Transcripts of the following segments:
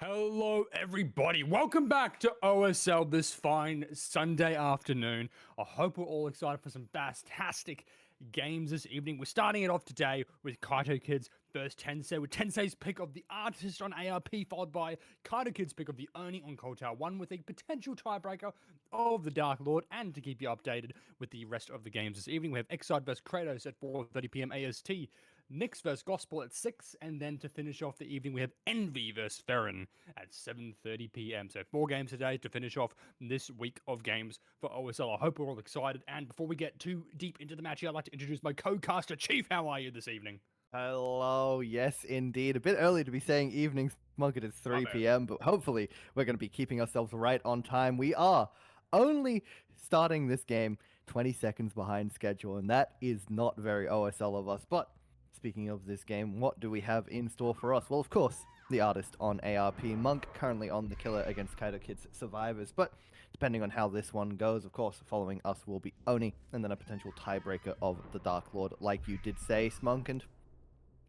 Hello, everybody. Welcome back to OSL this fine Sunday afternoon. I hope we're all excited for some fantastic games this evening. We're starting it off today with KaitOkids versus Tensei, with Tensei's pick of the Artist on ARP, followed by KaitOkids' pick of the Ernie on Cold Tower 1, with a potential tiebreaker of the Dark Lord. And to keep you updated with the rest of the games this evening, we have Exide versus Kratos at 4:30 p.m. AST. Nyx vs Gospel at 6, and then to finish off the evening, we have Envy vs Ferrin at 7:30 p.m. So 4 games today to finish off this week of games for OSL. I hope we're all excited. And before we get too deep into the match here, I'd like to introduce my co-caster, Chief. How are you this evening? Hello, yes indeed. A bit early to be saying evening, Smug. It is 3 p.m., but hopefully we're going to be keeping ourselves right on time. We are only starting this game 20 seconds behind schedule, and that is not very OSL of us. But speaking of this game, what do we have in store for us? Well, of course, the Artist on ARP, Monk currently on the killer against KaitOkids Survivors, but depending on how this one goes, of course, following us will be Oni, and then a potential tiebreaker of the Dark Lord, like you did say, Smunk. And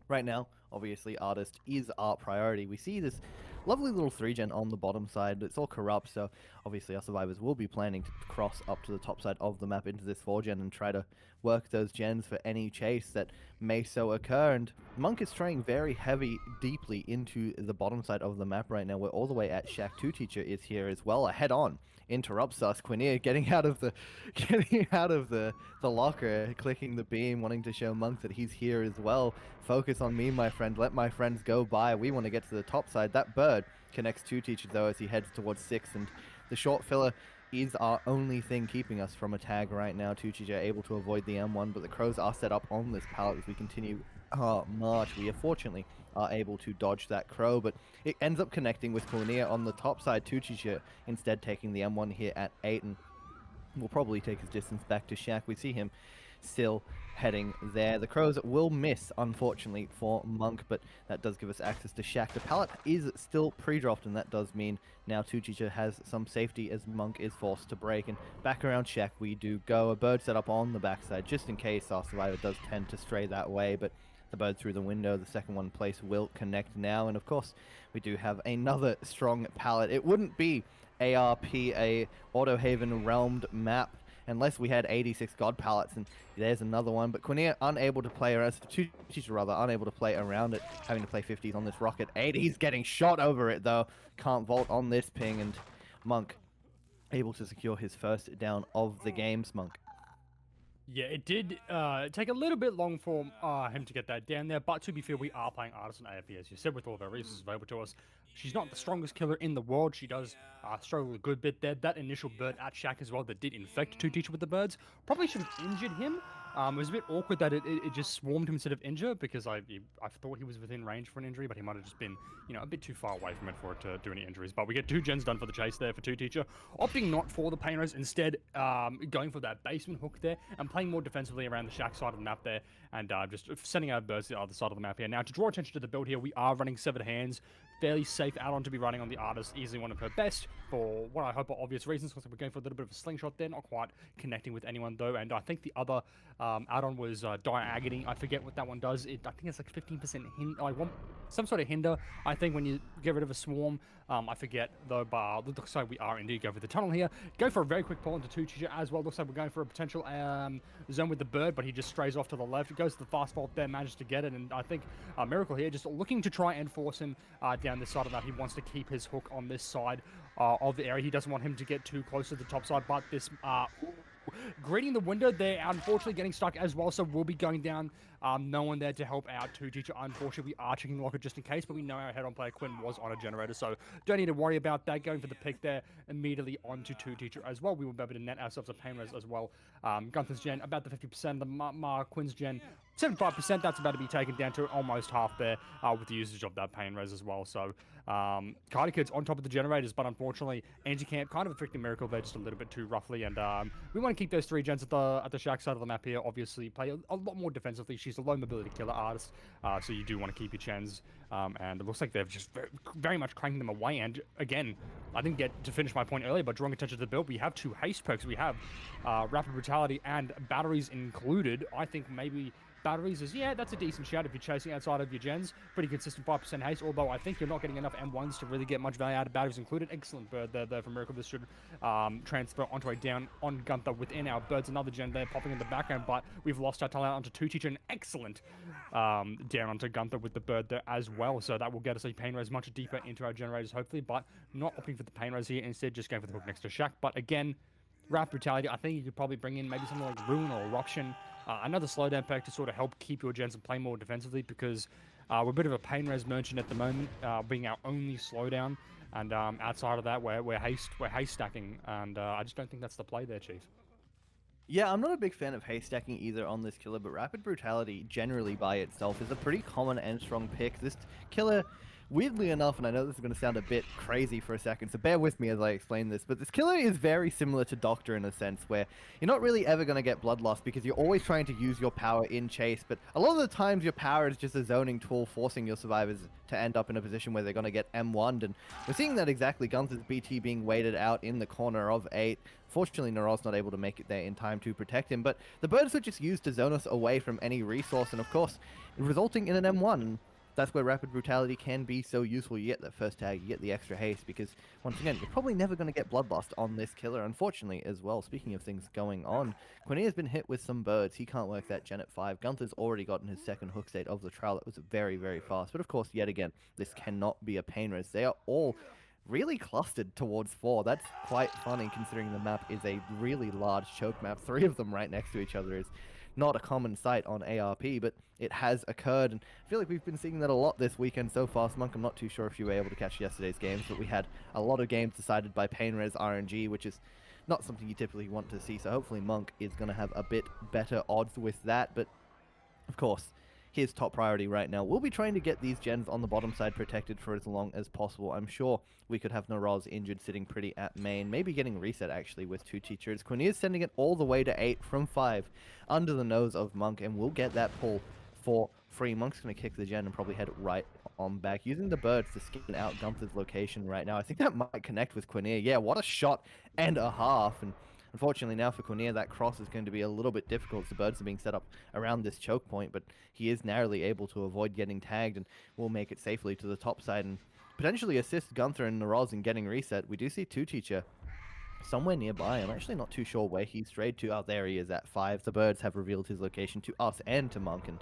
right now, obviously, Artist is our priority. We see this lovely little 3-gen on the bottom side. It's all corrupt, so obviously our survivors will be planning to cross up to the top side of the map into this 4-gen and try to work those gens for any chase that may so occur. And Monk is trying very deeply into the bottom side of the map right now. We're all the way at Shack 2 Teacher is here as well. Head on interrupts us. Quineer getting out of the locker, clicking the beam, wanting to show Monk that he's here as well. Focus on me, my friend. Let my friends go by. We want to get to the top side. That bird connects 2 Teacher though as he heads towards 6, and the short filler is our only thing keeping us from a tag right now. 2 Teacher able to avoid the M1, but the crows are set up on this pallet as we continue our march. We fortunately are able to dodge that crow, but it ends up connecting with Quineer on the top side. 2 Teacher instead taking the M1 here at 8, and will probably take his distance back to Shack. We see him still heading there. The crows will miss, unfortunately, for Monk, but that does give us access to Shack. The pallet is still pre-dropped, and that does mean now 2 Teacher has some safety as Monk is forced to break. And back around Shack we do go. A bird set up on the backside, just in case our survivor does tend to stray that way, but the bird through the window, the second one place will connect now. And of course, we do have another strong pallet. It wouldn't be ARP, a Autohaven realmed map, unless we had 86 god pallets, and there's another one. But Quineer unable to play around, 2 Teacher rather, unable to play around it, having to play 50s on this rocket. 80s getting shot over it though, can't vault on this ping, and Monk able to secure his first down of the game. Monk. Yeah, it did take a little bit long for him to get that down there, but to be fair, we are playing Artist on AFP, as you said, with all of our resources available to us. She's not the strongest killer in the world. She does struggle a good bit there. That initial bird at Shack as well that did infect 2 Teacher with the birds probably should have injured him. It was a bit awkward that it just swarmed him instead of injure, because I thought he was within range for an injury, but he might have just been, a bit too far away from it for it to do any injuries. But we get 2 gens done for the chase there for 2 Teacher, opting not for the pain res, instead going for that basement hook there and playing more defensively around the Shack side of the map there, and just sending out birds to the other side of the map here. Now, to draw attention to the build here, we are running Severed Hands. Fairly safe add-on to be running on the Artist, easily one of her best for what I hope are obvious reasons, because we're going for a little bit of a slingshot there, not quite connecting with anyone though. And I think the other add-on was Dire Agony. I forget what that one does. I think it's like 15% hinder. I want some sort of hinder, I think, when you get rid of a swarm. I forget though, but looks like we are indeed going for the tunnel here. Go for a very quick pull into 2 Teacher as well. Looks like we're going for a potential zone with the bird, but he just strays off to the left. It goes to the fast vault there, manages to get it, and I think Miracle here just looking to try and force him down this side of that. He wants to keep his hook on this side of the area. He doesn't want him to get too close to the top side, but this greeting the window there, unfortunately getting stuck as well, so we'll be going down. No one there to help out 2 Teacher. Unfortunately, we are checking the locker just in case, but we know our head-on player Quinn was on a generator, so don't need to worry about that. Going for the pick there immediately onto 2 Teacher as well. We will be able to net ourselves a pain res as well. Gunther's gen about the 50%, the Quinn's gen 75%. That's about to be taken down to almost half there with the usage of that pain res as well. So KaitOkids on top of the generators, but unfortunately anti-camp kind of affecting Miracle there just a little bit too roughly, and we want to keep those 3 gens at the Shack side of the map here. Obviously play a lot more defensively. She's a low mobility killer Artist, so you do want to keep your chens, and it looks like they've just very much cranking them away. And again, I didn't get to finish my point earlier, but drawing attention to the build, we have 2 haste perks. We have Rapid Brutality and batteries included. I think maybe batteries is, yeah, that's a decent shout if you're chasing outside of your gens. Pretty consistent 5% haste, although I think you're not getting enough M1s to really get much value out of batteries included. Excellent bird there from Miracle. This should transfer onto a down on Gunther within our birds. Another gen there popping in the background, but we've lost our talent onto 2 Teacher. An excellent down onto Gunther with the bird there as well. So that will get us a pain res much deeper into our generators, hopefully, but not opting for the pain res here. Instead, just going for the hook next to Shaq. But again, Rapid Brutality, I think you could probably bring in maybe something like Ruin or Eruption. Another slowdown perk to sort of help keep your gens and play more defensively, because we're a bit of a pain res merchant at the moment, being our only slowdown. And outside of that, we're haste stacking, and I just don't think that's the play there, Chief. Yeah, I'm not a big fan of haste stacking either on this killer, but Rapid Brutality generally by itself is a pretty common and strong pick. This killer, weirdly enough, and I know this is going to sound a bit crazy for a second, so bear with me as I explain this, but this killer is very similar to Doctor in a sense, where you're not really ever going to get bloodlust because you're always trying to use your power in chase, but a lot of the times your power is just a zoning tool forcing your survivors to end up in a position where they're going to get M1'd, and we're seeing that exactly. Gunther's BT being weighted out in the corner of 8. Fortunately, Naral's not able to make it there in time to protect him, but the birds are just used to zone us away from any resource, and of course, resulting in an M1. That's where Rapid Brutality can be so useful. You get that first tag, you get the extra haste, because, once again, you're probably never going to get Bloodlust on this killer, unfortunately, as well. Speaking of things going on, Quinnea's been hit with some birds. He can't work that gen at 5. Gunther's already gotten his second hook state of the trial. That was very, very fast. But, of course, yet again, this cannot be a pain res. They are all really clustered towards 4. That's quite funny, considering the map is a really large choke map. 3 of them right next to each other is not a common sight on ARP, but it has occurred, and I feel like we've been seeing that a lot this weekend so far. Monk, I'm not too sure if you were able to catch yesterday's games, but we had a lot of games decided by pain res RNG, which is not something you typically want to see, so hopefully Monk is going to have a bit better odds with that. But of course, his top priority right now will be trying to get these gens on the bottom side protected for as long as possible. I'm sure we could have Naraz injured sitting pretty at main, maybe getting reset actually with 2 teachers. Quinnea's sending it all the way to 8 from 5 under the nose of Monk, and we'll get that pull for free. Monk's going to kick the gen and probably head right on back, using the birds to skin out Gunther's location right now. I think that might connect with Quinnea. Yeah, what a shot and a half. And unfortunately now for Quinnea, that cross is going to be a little bit difficult. The birds are being set up around this choke point, but he is narrowly able to avoid getting tagged and will make it safely to the top side and potentially assist Gunther and Naraz in getting reset. We do see 2 teacher somewhere nearby. I'm actually not too sure where he strayed to. Out there he is at 5. The birds have revealed his location to us and to Monk, and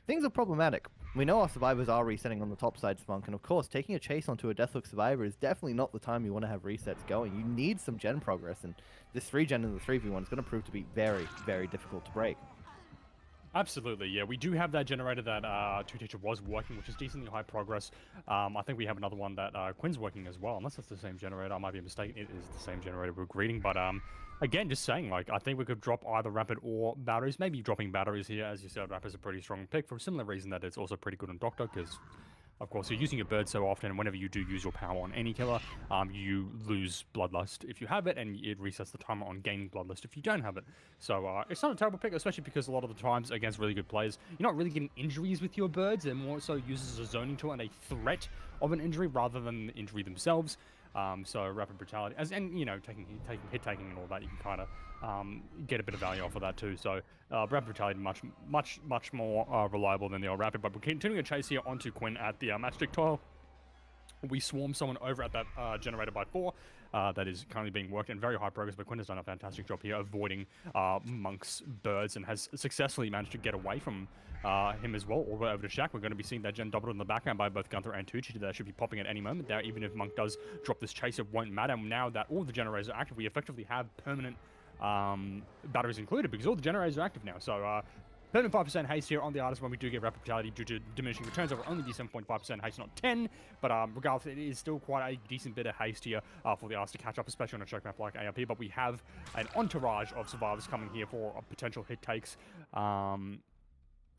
things are problematic. We know our survivors are resetting on the top side, Spunk, and of course, taking a chase onto a Deathlook survivor is definitely not the time you want to have resets going. You need some gen progress, and this 3-gen in the 3v1 is going to prove to be very, very difficult to break. Absolutely, yeah. We do have that generator that 2Teacher was working, which is decently high progress. I think we have another one that Quinn's working as well, unless it's the same generator. I might be mistaken. It is the same generator we're greeting, but again, just saying, like, I think we could drop either Rapid or batteries. Maybe dropping batteries here. As you said, Rapid's a pretty strong pick for a similar reason that it's also pretty good on Doctor, because of course, you're using your bird so often, and whenever you do use your power on any killer, you lose Bloodlust if you have it, and it resets the timer on gaining Bloodlust if you don't have it. So it's not a terrible pick, especially because a lot of the times against really good players, you're not really getting injuries with your birds. They're more so used as a zoning tool and a threat of an injury rather than the injury themselves. So Rapid Brutality, and you know, taking hit taking and all that, you can kind of get a bit of value off of that too. So Rapid Brutality much more reliable than the old Rapid. But we're continuing to chase here onto Quinn at the Matchstick Toil. We swarm someone over at that generator by 4. That is currently being worked in very high progress, but Quinn has done a fantastic job here avoiding Monk's birds and has successfully managed to get away from him as well, all the way over to Shaq. We're going to be seeing that gen doubled in the background by both Gunther and Tucci. That should be popping at any moment there. Even if Monk does drop this chase, it won't matter. Now that all the generators are active, we effectively have permanent batteries included, because all the generators are active now. So permanent 5% haste here on the artist when we do get Rapid Brutality due to diminishing returns over only the 7.5% haste, not 10. But regardless, it is still quite a decent bit of haste here for the artist to catch up, especially on a choke map like ARP. But we have an entourage of survivors coming here for potential hit takes.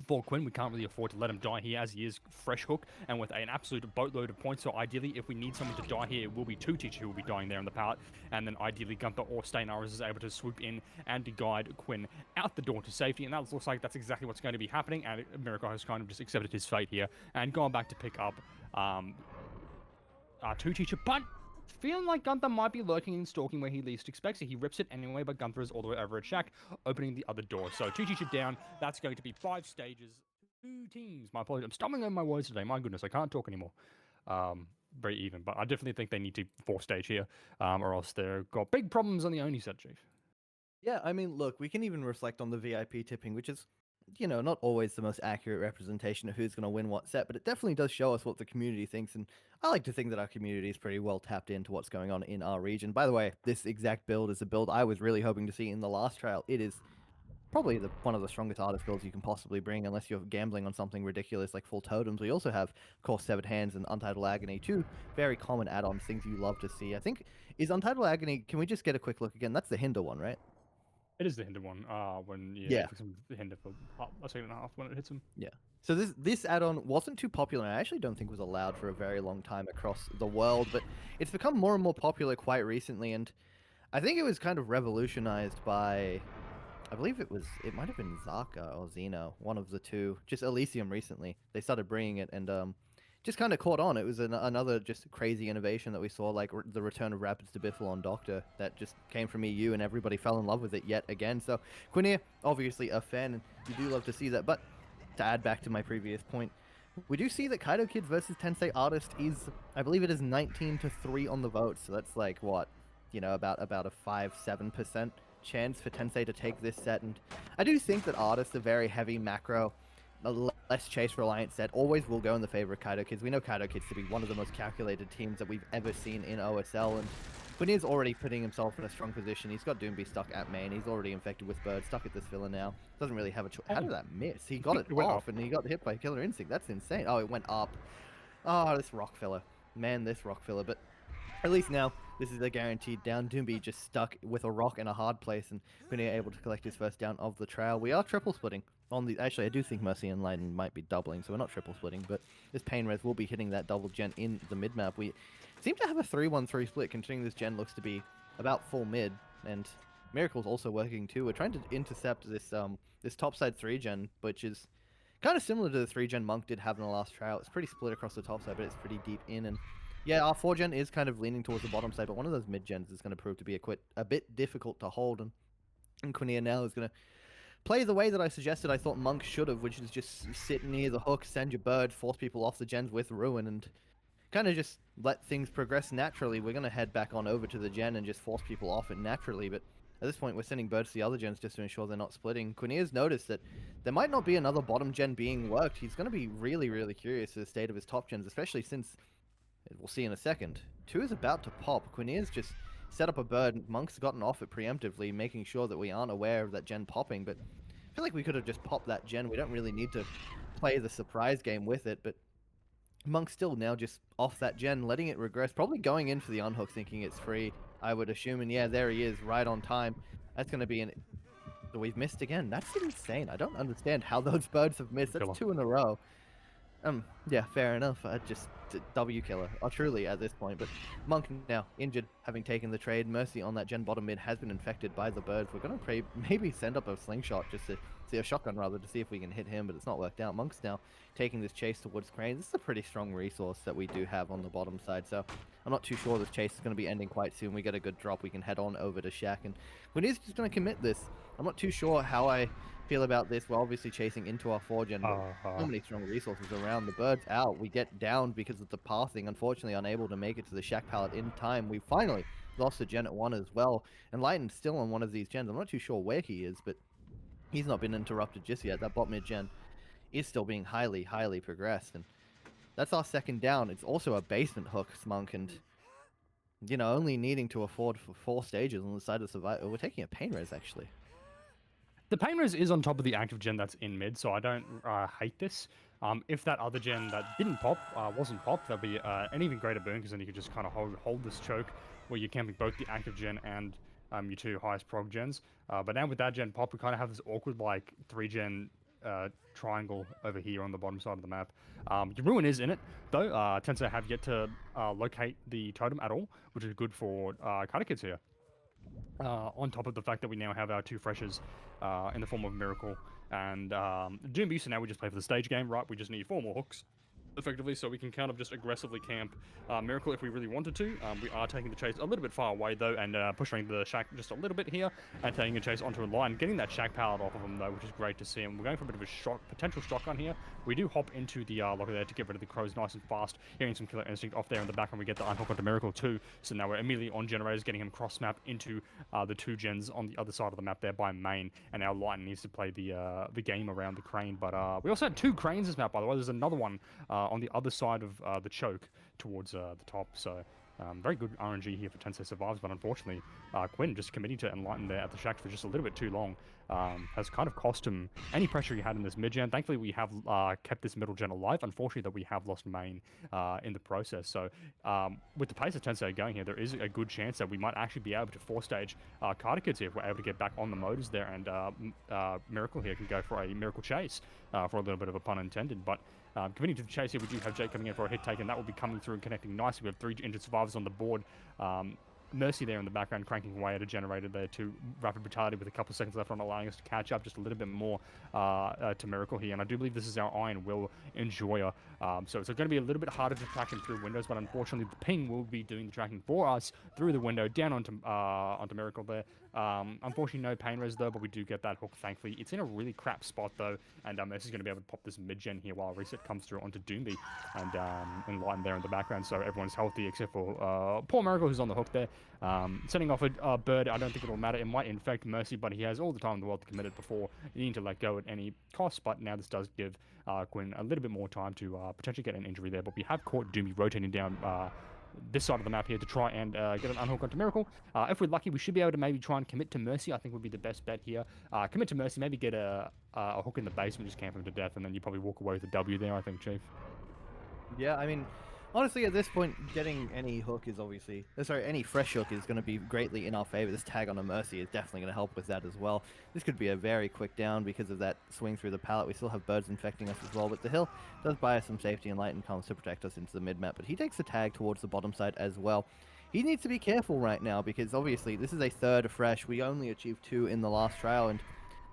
For Quinn, we can't really afford to let him die here, as he is fresh hook and with an absolute boatload of points. So ideally, if we need someone to die here, it will be 2Teacher who will be dying there in the pallet, and then ideally Gunther or Staynaris is able to swoop in and guide Quinn out the door to safety, and that looks like that's exactly what's going to be happening. And Miracle has kind of just accepted his fate here and gone back to pick up 2Teacher, but feeling like Gunther might be lurking and stalking where he least expects it. He rips it anyway, but Gunther is all the way over at Shack, opening the other door. So 2G chip down. That's going to be 5 stages, 2 teams. My apologies. I'm stumbling over my words today. My goodness, I can't talk anymore. Very even, but I definitely think they need to 4-stage here, or else they've got big problems on the Oni set, Chief. Yeah, I mean, look, we can even reflect on the VIP tipping, which is, not always the most accurate representation of who's going to win what set, but it definitely does show us what the community thinks. And I like to think that our community is pretty well tapped into what's going on in our region. By the way, this exact build is a build I was really hoping to see in the last trial. It is probably one of the strongest artist builds you can possibly bring, unless you're gambling on something ridiculous like full totems. We also have, of course, Severed Hands and Untitled Agony, two very common add-ons, things you love to see. I think, is Untitled Agony, can we just get a quick look again? That's the Hinder one, right? It is the hinder one. When Yeah. it takes him the hinder for a second and a half when it hits him. Yeah. So this add-on wasn't too popular, and I actually don't think was allowed for a very long time across the world, but it's become more and more popular quite recently, and I think it was kind of revolutionized by, I believe it might have been Zaka or Xeno, one of the two, just Elysium recently. They started bringing it, and just kind of caught on. It was another just crazy innovation that we saw, like the return of Rapids to Biffle on Doctor, that just came from EU, and everybody fell in love with it yet again. So Quinier, obviously a fan, and you do love to see that. But to add back to my previous point, we do see that KaitOkids versus Tensei Artist is, I believe it is 19-3 on the vote. So that's like what, about a 5-7% chance for Tensei to take this set. And I do think that Artist, a very heavy macro, a less chase reliant set, always will go in the favor of KaitOkids. We know KaitOkids to be one of the most calculated teams that we've ever seen in OSL, and Quinier's already putting himself in a strong position. He's got Doomby stuck at main. He's already infected with Bird, stuck at this filler now. Doesn't really have a choice. How did that miss? He got it off, and he got hit by Killer Instinct. That's insane. Oh, it went up. Oh, this rock filler. Man, this rock filler. But at least now, this is a guaranteed down. Doomby just stuck with a rock in a hard place, and Quinier able to collect his first down of the trail. We are triple splitting on the. Actually, I do think Mercy and Lightning might be doubling, so we're not triple splitting, but this Pain Res will be hitting that double gen in the mid map. We seem to have a 3-1-3 split, considering this gen looks to be about full mid, and Miracle's also working too. We're trying to intercept this this topside 3 gen, which is kind of similar to the 3 gen Monk did have in the last trial. It's pretty split across the top side, but it's pretty deep in, and yeah, our 4 gen is kind of leaning towards the bottom side, but one of those mid gens is going to prove to be a bit difficult to hold, and Quinier now is going to play the way that I suggested I thought Monk should have, which is just sit near the hook, send your bird, force people off the gens with Ruin, and kind of just let things progress naturally. We're going to head back on over to the gen and just force people off it naturally, but at this point we're sending birds to the other gens just to ensure they're not splitting. Quinier's noticed that there might not be another bottom gen being worked. He's going to be really, really curious to the state of his top gens, especially since, we'll see in a second, 2 is about to pop. Quinier's just set up a bird. Monk's gotten off it preemptively, making sure that we aren't aware of that gen popping, but I feel like we could have just popped that gen. We don't really need to play the surprise game with it, but Monk's still now just off that gen, letting it regress, probably going in for the unhook, thinking it's free, I would assume, and yeah, there he is, right on time. That's going to be an... We've missed again. That's insane. I don't understand how those birds have missed. That's 2 in a row. Yeah, fair enough. Just W killer, truly at this point. But Monk now injured, having taken the trade. Mercy on that gen bottom mid has been infected by the birds. We're gonna maybe send up a slingshot just to see a shotgun rather to see if we can hit him, but it's not worked out. Monk's now taking this chase towards Crane. This is a pretty strong resource that we do have on the bottom side, so I'm not too sure this chase is going to be ending quite soon. We get a good drop, we can head on over to Shack, and Quinier's just going to commit this. I'm not too sure how I feel about this. We're obviously chasing into our 4 gen, but so many strong resources around. The bird's out. We get down because of the pathing. Unfortunately, unable to make it to the Shack pallet in time. We finally lost a gen at 1 as well, and Lighten's still on one of these gens. I'm not too sure where he is, but he's not been interrupted just yet. That bot mid gen is still being highly, highly progressed, and that's our second down. It's also a basement hook, Monk, and only needing to afford for 4 stages on the side of survival. We're taking a pain res, actually. The pain res is on top of the active gen that's in mid, so I don't hate this. If that other gen that didn't pop wasn't popped, that'd be an even greater boon, because then you could just kind of hold this choke where you're camping both the active gen and your 2 highest prog gens. But now with that gen pop, we kind of have this awkward like 3 gen triangle over here on the bottom side of the map. Your Ruin is in it, though. Tensei have yet to locate the totem at all, which is good for KaitOkids here. On top of the fact that we now have our 2 freshers in the form of Miracle and Doomby, so now we just play for the stage game, right? We just need 4 more hooks. effectively, so we can kind of just aggressively camp Miracle if we really wanted to. We are taking the chase a little bit far away though, and pushing the shack just a little bit here, and taking a chase onto a line, getting that shack pallet off of him though, which is great to see. And we're going for a bit of a potential shotgun here. We do hop into the locker there to get rid of the crows nice and fast. Hearing some killer instinct off there in the background, we get the unhook onto Miracle too. So now we're immediately on generators, getting him cross map into the two gens on the other side of the map there by main, and our Light needs to play the game around the crane. But we also had two cranes this map, by the way. There's another one on the other side of the choke towards the top. So very good RNG here for Tensei Survives, but unfortunately Quinn just committing to Enlighten there at the shack for just a little bit too long has kind of cost him any pressure he had in this mid-gen. Thankfully we have kept this middle gen alive. Unfortunately that we have lost main in the process. So with the pace of Tensei going here, there is a good chance that we might actually be able to 4-stage KaitOkids here if we're able to get back on the motors there, and Miracle here can go for a Miracle Chase for a little bit of a pun intended. But continuing to the chase here, we do have Jake coming in for a hit take, and that will be coming through and connecting nicely. We have 3 injured survivors on the board. Mercy there in the background cranking away at a generator there to Rapid Brutality with a couple of seconds left on, allowing us to catch up just a little bit more to Miracle here. And I do believe this is our Iron Will Enjoyer. So it's going to be a little bit harder to track him through windows, but unfortunately the ping will be doing the tracking for us through the window down onto Miracle there. Unfortunately no pain res though, but we do get that hook thankfully. It's in a really crap spot though, and Mercy's going to be able to pop this mid-gen here while reset comes through onto Doomby and Enlighten there in the background, so everyone's healthy except for poor Miracle who's on the hook there. Setting off a bird, I don't think it'll matter. It might infect Mercy, but he has all the time in the world to commit it before needing to let go at any cost. But now this does give Quinn a little bit more time to potentially get an injury there. But we have caught Doomby rotating down this side of the map here to try and get an unhook onto Miracle. If we're lucky, we should be able to maybe try and commit to Mercy. I think would be the best bet here. Commit to Mercy, maybe get a hook in the basement, just camp him to death, and then you probably walk away with a W there, I think, Chief. Yeah, I mean, honestly, at this point, getting any hook is obviously... sorry, any fresh hook is going to be greatly in our favor. This tag on a Mercy is definitely going to help with that as well. This could be a very quick down because of that swing through the pallet. We still have birds infecting us as well, but the hill does buy us some safety, and Light and comes to protect us into the mid-map. But he takes the tag towards the bottom side as well. He needs to be careful right now because obviously this is a third fresh. We only achieved 2 in the last trial, and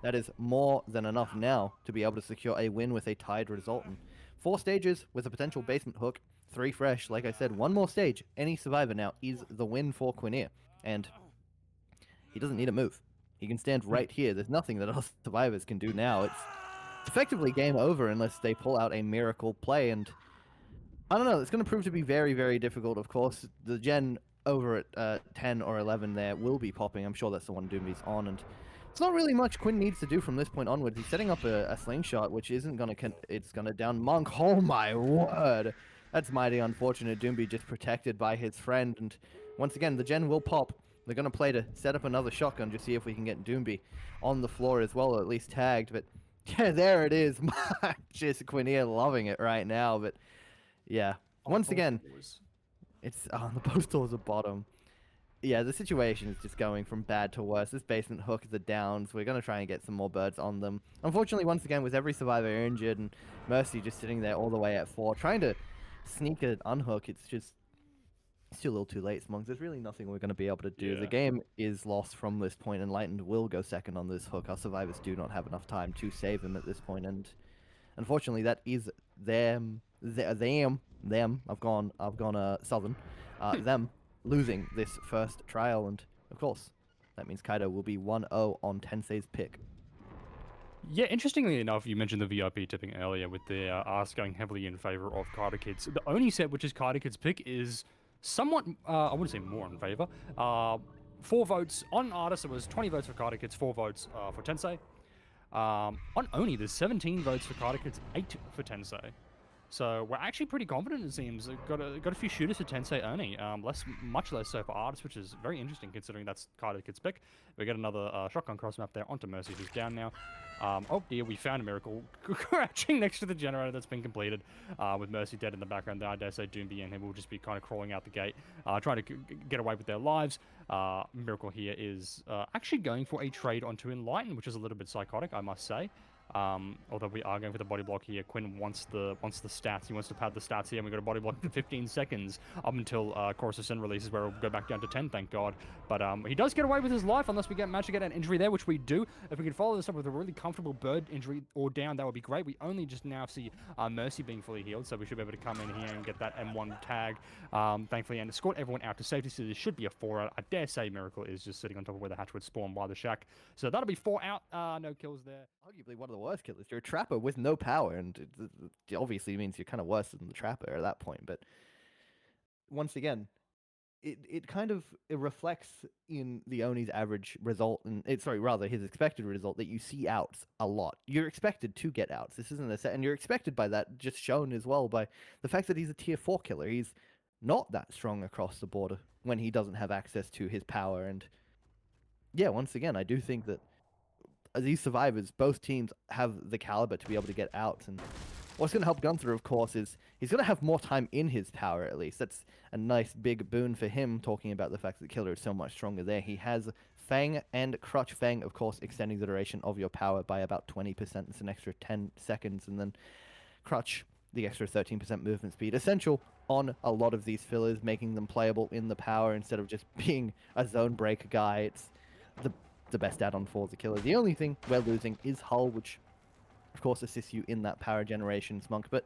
that is more than enough now to be able to secure a win with a tied result. And 4 stages with a potential basement hook. 3 fresh, like I said, 1 more stage. Any survivor now is the win for Quinneer. And he doesn't need a move. He can stand right here. There's nothing that us survivors can do now. It's effectively game over unless they pull out a miracle play. And I don't know, it's going to prove to be very, very difficult. Of course, the gen over at 10 or 11 there will be popping. I'm sure that's the one Doomby's on. And it's not really much Quinn needs to do from this point onwards. He's setting up a slingshot, which isn't going to... It's going to down Monk. Oh my word. That's mighty unfortunate. Doomby just protected by his friend, and once again, the gen will pop. They're going to play to set up another shotgun to see if we can get Doomby on the floor as well, or at least tagged, but yeah, there it is. Just Quinneer loving it right now, but yeah, once again, it's on the post doors at bottom. Yeah, the situation is just going from bad to worse. This basement hook is the downs. We're going to try and get some more birds on them. Unfortunately, once again, with every survivor injured and Mercy just sitting there all the way at 4, trying to sneak an unhook, it's too a little too late, Smonks. There's really nothing we're going to be able to do. Yeah. The game is lost from this point. Enlightened will go second on this hook. Our survivors do not have enough time to save him at this point, and unfortunately, that is them. I've gone southern. Them losing this first trial, and of course, that means Kaito will be 1-0 on Tensei's pick. Yeah, interestingly enough, you mentioned the VIP tipping earlier with the Arts going heavily in favor of KaitOkids. The only set which is KaitOkids' pick is somewhat, I wouldn't say more in favor. 4 votes on Artists, there was 20 votes for KaitOkids, 4 votes for Tensei. On Oni, there's 17 votes for KaitOkids, 8 for Tensei. So we're actually pretty confident, it seems. Got a few shooters for Tensei only, much less so for Artists, which is very interesting considering that's KaitOkids' pick. We get another shotgun cross map there onto Mercy, who's down now. Oh dear, we found a miracle crouching next to the generator that's been completed, with Mercy dead in the background there. I dare say Doomby and him will just be kind of crawling out the gate, trying to get away with their lives. Miracle here is actually going for a trade onto Enlighten, which is a little bit psychotic, I must say. Although we are going for the body block here. Quinn wants the stats. He wants to pad the stats here. And we got a body block for 15 seconds up until Chorus of Sin releases, where it'll go back down to 10, thank God. But he does get away with his life unless we manage to get an injury there, which we do. If we can follow this up with a really comfortable bird injury or down, that would be great. We only just now see Mercy being fully healed, so we should be able to come in here and get that M1 tag, thankfully, and escort everyone out to safety. So this should be a 4 out. I dare say Miracle is just sitting on top of where the hatch would spawn by the shack. So that'll be 4 out. No kills there. Arguably one of the worst killers. You're a trapper with no power, and it obviously means you're kind of worse than the trapper at that point. But once again, it kind of it reflects in the Oni's average result, and rather his expected result, that you see outs a lot. You're expected to get outs. This isn't a set, and you're expected by that, just shown as well by the fact that he's a tier 4 killer. He's not that strong across the board when he doesn't have access to his power. And yeah, once again, I do think that these survivors, both teams have the caliber to be able to get outs. And what's going to help Gunther, of course, is he's going to have more time in his power, at least. That's a nice big boon for him, talking about the fact that Killer is so much stronger there. He has Fang and Crutch. Fang, of course, extending the duration of your power by about 20%. It's an extra 10 seconds. And then Crutch, the extra 13% movement speed. Essential on a lot of these fillers, making them playable in the power instead of just being a zone break guy. It's the best add-on for the killer. The only thing we're losing is Hull, which of course assists you in that power generation, Monk. But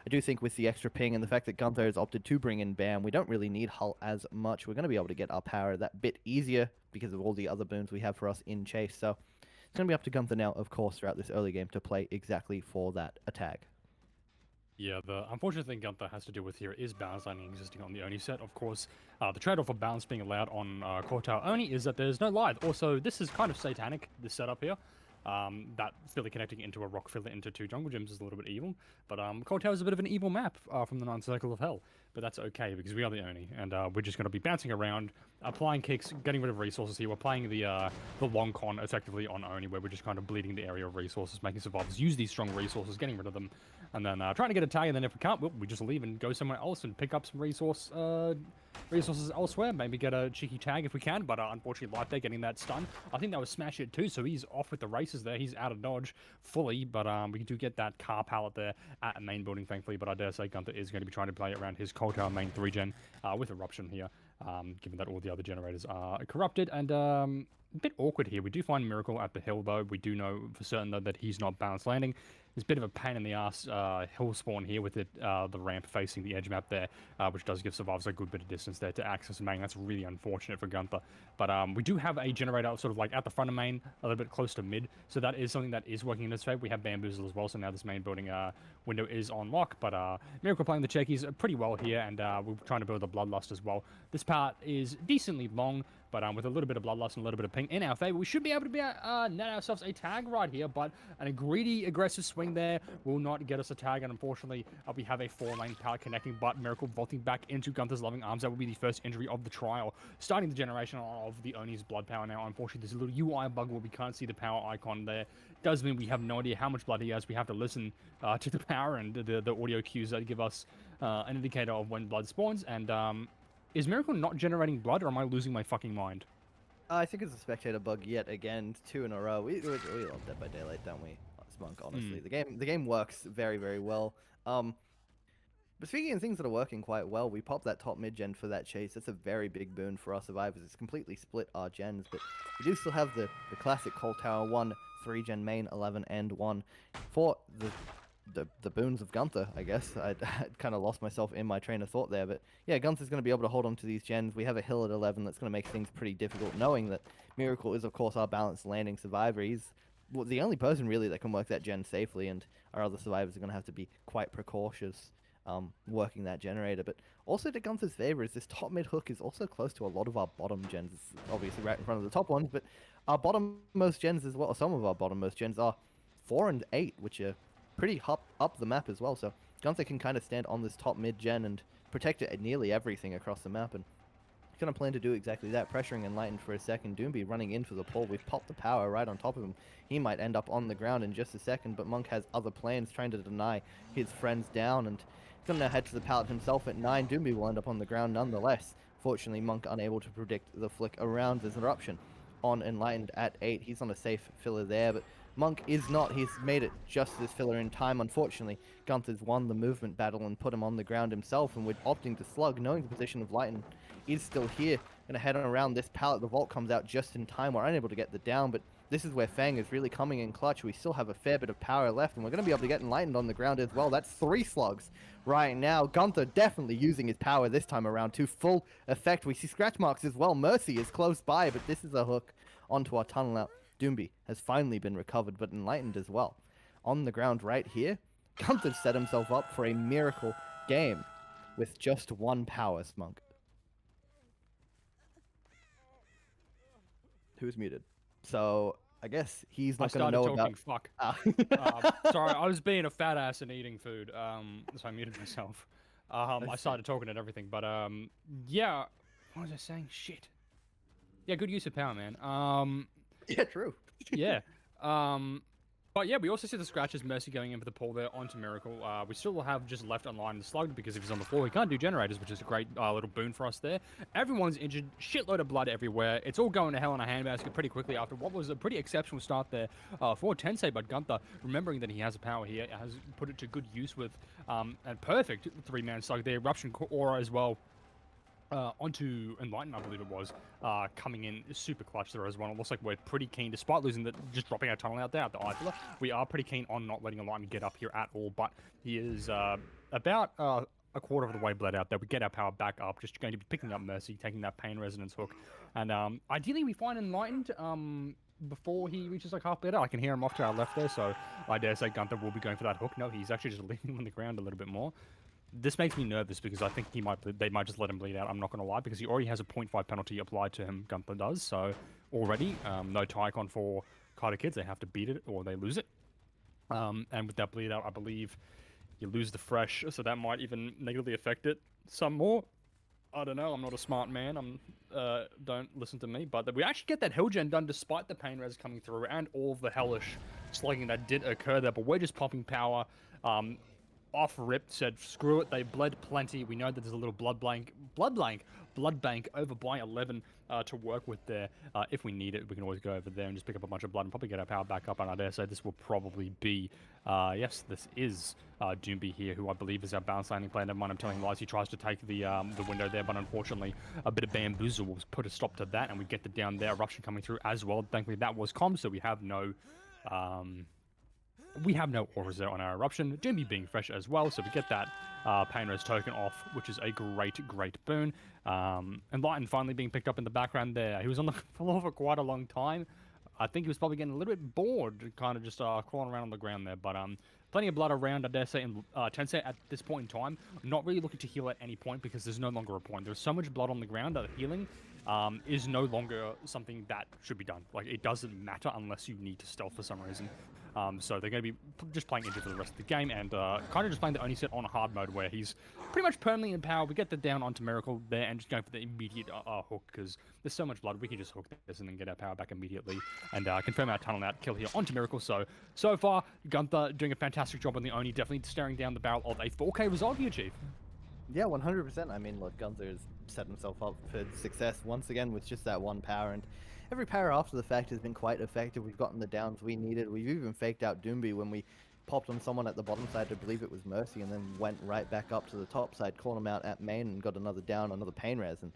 I do think with the extra ping and the fact that Gunther has opted to bring in Bam, we don't really need Hull as much. We're going to be able to get our power that bit easier because of all the other boons we have for us in chase. So it's going to be up to Gunther now, of course, throughout this early game to play exactly for that attack. Yeah, the unfortunate thing Gunther has to deal with here is balance lining existing on the Oni set. Of course, the trade-off of balance being allowed on Core Tower Oni is that there's no Lithe. Also, this is kind of satanic, this setup here. That filler connecting into a rock filler into 2 jungle gyms is a little bit evil. But Core Tower is a bit of an evil map from the 9th Circle of Hell. But that's okay, because we are the Oni, and we're just going to be bouncing around, applying kicks, getting rid of resources here. We're playing the long con effectively on Oni, where we're just kind of bleeding the area of resources, making survivors use these strong resources, getting rid of them, and then trying to get a tag, and then if we can't, we just leave and go somewhere else and pick up some resources elsewhere, maybe get a cheeky tag if we can, but unfortunately Light there getting that stun. I think that was Smash Hit too, so he's off with the races there. He's out of dodge fully, but we do get that car pallet there at main building, thankfully, but I dare say Gunther is going to be trying to play around his Cold Tower main 3-gen with Eruption here, given that all the other generators are corrupted, and a bit awkward here. We do find Miracle at the hill, though. We do know for certain, though, that he's not balanced landing. There's a bit of a pain in the ass hill spawn here with it, the ramp facing the edge map there, which does give survivors a good bit of distance there to access main. That's really unfortunate for Gunther. But we do have a generator sort of like at the front of main, a little bit close to mid, so that is something that is working in his favor. We have Bamboozle as well, so now this main building window is on lock. But Miracle playing the Checkies pretty well here, and we're trying to build a Bloodlust as well. This part is decently long, but with a little bit of Bloodlust and a little bit of ping in our favor, we should be able to net ourselves a tag right here, but a greedy, aggressive swing there will not get us a tag, and unfortunately, we have a 4-lane pallet connecting, but Miracle vaulting back into Gunther's loving arms. That will be the first injury of the trial, starting the generation of the Oni's blood power now. Unfortunately, there's a little UI bug where we can't see the power icon there. Does mean we have no idea how much blood he has. We have to listen to the power and the audio cues that give us an indicator of when blood spawns, and is Miracle not generating blood, or am I losing my fucking mind? I think it's a spectator bug yet again, 2 in a row. We love Dead by Daylight, don't we, Monk? Honestly, the game works very, very well. But speaking of things that are working quite well, we popped that top mid gen for that chase. That's a very big boon for our survivors. It's completely split our gens, but we do still have the classic Cold Tower 1, 3-gen main, 11 and 1 for the boons of Gunther, I guess. I kind of lost myself in my train of thought there, but yeah, Gunther's going to be able to hold on to these gens. We have a hill at 11 that's going to make things pretty difficult, knowing that Miracle is, of course, our balanced landing survivor. He's the only person really that can work that gen safely, and our other survivors are going to have to be quite precautious working that generator. But also to Gunther's favor is this top mid hook is also close to a lot of our bottom gens. It's obviously right in front of the top ones, but our bottom-most gens as well, some of our bottom-most gens are 4 and 8, which are pretty up the map as well. So Gunther can kind of stand on this top mid gen and protect it at nearly everything across the map, and he's going to plan to do exactly that, pressuring Enlightened for a second. Doomby running in for the pull. We've popped the power right on top of him. He might end up on the ground in just a second, but Monk has other plans, trying to deny his friends down, and he's going to head to the pallet himself at 9. Doomby will end up on the ground nonetheless. Fortunately, Monk unable to predict the flick around. There's an eruption on Enlightened at 8. He's on a safe filler there, but Monk is not. He's made it just this filler in time. Unfortunately, Gunther's won the movement battle and put him on the ground himself, and we're opting to slug, knowing the position of Lighten is still here. Gonna head on around this pallet. The vault comes out just in time. We're unable to get the down, but this is where Fang is really coming in clutch. We still have a fair bit of power left, and we're going to be able to get Enlightened on the ground as well. That's 3 slugs right now. Gunther definitely using his power this time around to full effect. We see scratch marks as well. Mercy is close by, but this is a hook onto our tunnel out. Doomby has finally been recovered, but Enlightened as well. On the ground right here, Gunther set himself up for a miracle game with just 1 power, Smunk. Who's muted? So I guess he's not going to know about. Fuck. Sorry, I was being a fat ass and eating food. So I muted myself. I started talking and everything, but yeah. What was I saying? Shit. Yeah, good use of power, man. Yeah, true. Yeah. But yeah, we also see the scratches, Mercy going in for the pull there onto Miracle. We still have just left online the slug because if he's on the floor, he can't do generators, which is a great little boon for us there. Everyone's injured, shitload of blood everywhere. It's all going to hell in a handbasket pretty quickly after what was a pretty exceptional start there for Tensei, but Gunther, remembering that he has a power here, has put it to good use with a perfect 3-man slug there. Eruption Aura as well. Onto Enlighten, I believe it was, coming in super clutch there as well. It looks like we're pretty keen, despite losing just dropping our tunnel out there at the eye filler, we are pretty keen on not letting Enlighten get up here at all, but he is about a quarter of the way bled out there. We get our power back up, just going to be picking up Mercy, taking that Pain Resonance hook, and ideally we find Enlightened before he reaches like half bled out. I can hear him off to our left there, so I dare say Gunther will be going for that hook. No, he's actually just leaving him on the ground a little bit more. This makes me nervous because I think they might just let him bleed out. I'm not going to lie, because he already has a 0.5 penalty applied to him, Gunther does. So already, no Tycon for KaitOkids. They have to beat it or they lose it. And with that bleed out, I believe you lose the fresh, so that might even negatively affect it some more. I don't know. I'm not a smart man. Don't listen to me. But we actually get that Hill Gen done despite the Pain Res coming through and all of the hellish slugging that did occur there. But we're just popping power. Off rip, said screw it, they bled plenty. We know that there's a little blood bank over by 11 to work with there. If we need it, we can always go over there and just pick up a bunch of blood and probably get our power back up. And I dare say this will probably be yes, this is Doomby here, who I believe is our balance landing player. Never mind, I'm telling lies. He tries to take the window there, but unfortunately a bit of bamboozle will put a stop to that, and we get the down there. Eruption coming through as well. Thankfully that was calm, so we have no auras there on our Eruption. Doomby being fresh as well, so we get that Pain Res token off, which is a great boon. Enlighten finally being picked up in the background there. He was on the floor for quite a long time. I think he was probably getting a little bit bored, kind of just crawling around on the ground there. But plenty of blood around, I dare say, in Tensei at this point in time. Not really looking to heal at any point because there's no longer a point. There's so much blood on the ground that healing is no longer something that should be done. Like, it doesn't matter unless you need to stealth for some reason. So they're going to be just playing injured for the rest of the game and kind of just playing the only set on hard mode where he's pretty much permanently in power. We get the down onto Miracle there and just going for the immediate hook because there's so much blood. We can just hook this and then get our power back immediately and confirm our tunnel out kill here onto Miracle. So far, Gunther doing a fantastic job on the Oni, definitely staring down the barrel of a 4K result here, Chief. Yeah, 100%. I mean, look, Gunther's set himself up for success once again with just that 1 power, and every power after the fact has been quite effective. We've gotten the downs we needed. We've even faked out Doomby when we popped on someone at the bottom side, I believe it was Mercy, and then went right back up to the top side, called him out at main, and got another down, another Pain Res, and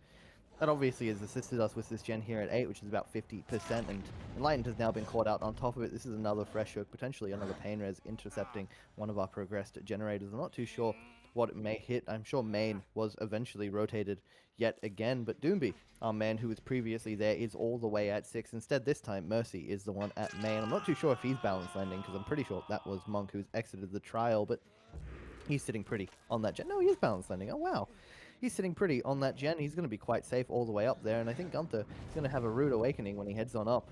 that obviously has assisted us with this gen here at 8, which is about 50%, and Enlightened has now been caught out on top of it. This is another fresh hook, potentially another Pain Res intercepting one of our progressed generators. I'm not too sure what it may hit. I'm sure main was eventually rotated yet again, but Doomby, our man who was previously there, is all the way at 6. Instead, this time, Mercy is the one at main. I'm not too sure if he's balance landing, because I'm pretty sure that was Monk who's exited the trial, but he's sitting pretty on that gen. No, he is balance landing. Oh, wow. He's sitting pretty on that gen. He's going to be quite safe all the way up there, and I think Gunther is going to have a rude awakening when he heads on up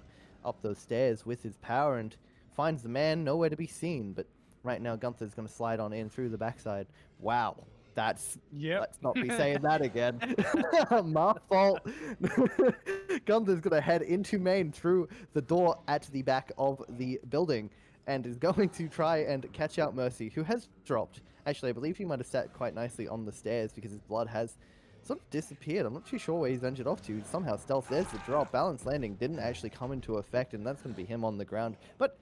those stairs with his power and finds the man nowhere to be seen, but right now, Gunther's going to slide on in through the backside. Wow. That's... Yep. Let's not be saying that again. My fault. Gunther's going to head into main through the door at the back of the building and is going to try and catch out Mercy, who has dropped. Actually, I believe he might have sat quite nicely on the stairs because his blood has sort of disappeared. I'm not too sure where he's ventured off to. Somehow stealth. There's the drop. Balance landing didn't actually come into effect, and that's going to be him on the ground. But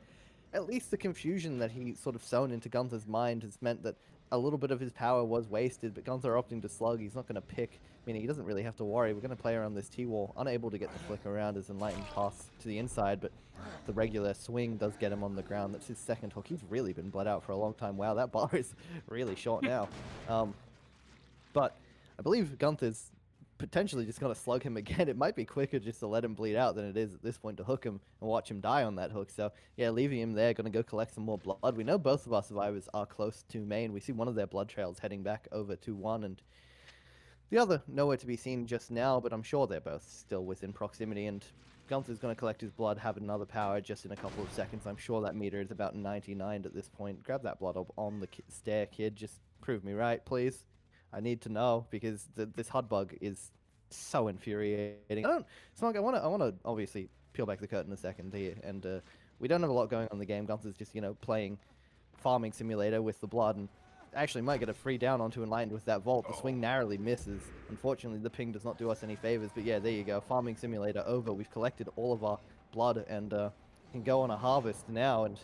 at least the confusion that he sort of sown into Gunther's mind has meant that a little bit of his power was wasted, but Gunther opting to slug. He's not going to pick, meaning he doesn't really have to worry. We're going to play around this T-wall, unable to get the flick around as Enlightened pass to the inside, but the regular swing does get him on the ground. That's his second hook. He's really been bled out for a long time. Wow, that bar is really short now. But I believe Gunther's potentially just going to slug him again. It might be quicker just to let him bleed out than it is at this point to hook him and watch him die on that hook. So, yeah, leaving him there, going to go collect some more blood. We know both of our survivors are close to main. We see one of their blood trails heading back over to 1, and the other nowhere to be seen just now, but I'm sure they're both still within proximity, and Gunther's going to collect his blood, have another power just in a couple of seconds. I'm sure that meter is about 99 at this point. Grab that blood up on the stair, kid. Just prove me right, please. I need to know, because this HUD bug is so infuriating. Smug, I want to obviously peel back the curtain a second here, and we don't have a lot going on in the game. Gunther's just, playing farming simulator with the blood, and actually might get a free down onto Enlightened with that vault. The swing narrowly misses. Unfortunately, the ping does not do us any favors, but yeah, there you go. Farming simulator over. We've collected all of our blood, and can go on a harvest now, and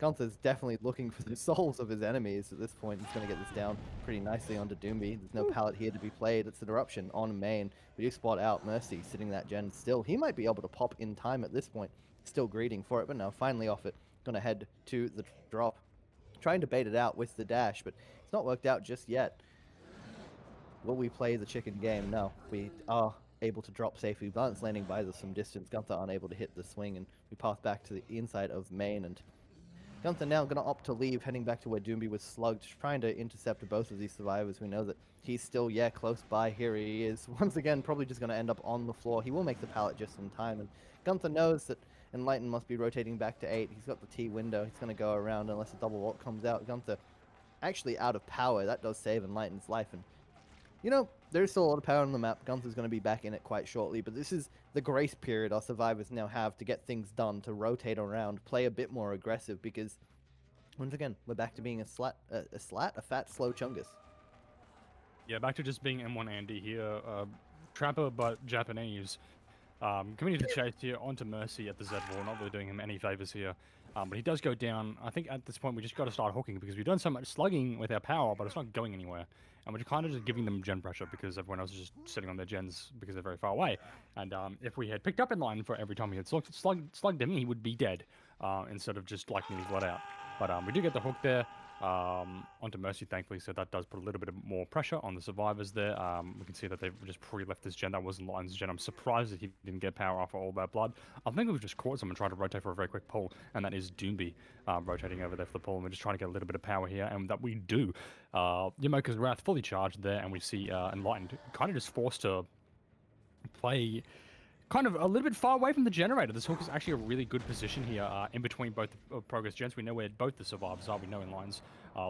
Gunther's definitely looking for the souls of his enemies at this point. He's going to get this down pretty nicely onto Doomby. There's no pallet here to be played. It's an eruption on main. We do spot out Mercy sitting that gen still. He might be able to pop in time at this point. Still greeting for it, but now finally off it. Going to head to the drop. Trying to bait it out with the dash, but it's not worked out just yet. Will we play the chicken game? No. We are able to drop safely. Balance landing by some distance. Gunther unable to hit the swing, and we pass back to the inside of main, and Gunther now going to opt to leave, heading back to where Doomby was slugged, trying to intercept both of these survivors. We know that he's still, close by. Here he is. Once again, probably just going to end up on the floor. He will make the pallet just in time, and Gunther knows that Enlighten must be rotating back to 8. He's got the T window. He's going to go around unless a double vault comes out. Gunther actually out of power. That does save Enlighten's life, and there's still a lot of power on the map. Gunther's going to be back in it quite shortly, but this is the grace period our survivors now have to get things done, to rotate around, play a bit more aggressive, because once again, we're back to being a fat, slow chungus. Yeah, back to just being M1 Andy here. Trapper, but Japanese. Coming to chase here onto Mercy at the Z wall, not really doing him any favors here. But he does go down. I think at this point we just got to start hooking, because we've done so much slugging with our power, but it's not going anywhere. And we're kind of just giving them gen pressure, because everyone else is just sitting on their gens because they're very far away. And if we had picked up in line for every time he had slugged him, he would be dead, instead of just like nearly bled out. But we do get the hook there. Onto Mercy, thankfully, so that does put a little bit more pressure on the survivors there. We can see that they've just pre-left this gen. That wasn't Lion's gen. I'm surprised that he didn't get power off all that blood. I think we've just caught someone trying to rotate for a very quick pull, and that is Doomby rotating over there for the pull, and we're just trying to get a little bit of power here, and that we do. Yamoka's Wrath fully charged there, and we see Enlightened kind of just forced to play kind of a little bit far away from the generator. This hook is actually a really good position here, in between both progress gens. We know where both the survivors are. We know Enlighten's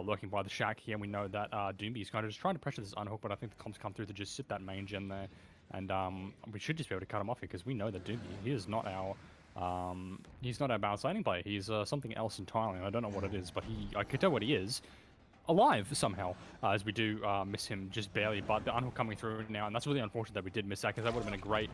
lurking by the shack here. We know that Doomby is kind of just trying to pressure this unhook, but I think the comms come through to just sit that main gen there, and we should just be able to cut him off here, because we know that Doomby, he is not our balanced laning player. He's something else entirely, and I don't know what it is, but I could tell what he is. Alive somehow, as we do miss him just barely, but the unhook coming through now, and that's really unfortunate that we did miss that, because that would have been a great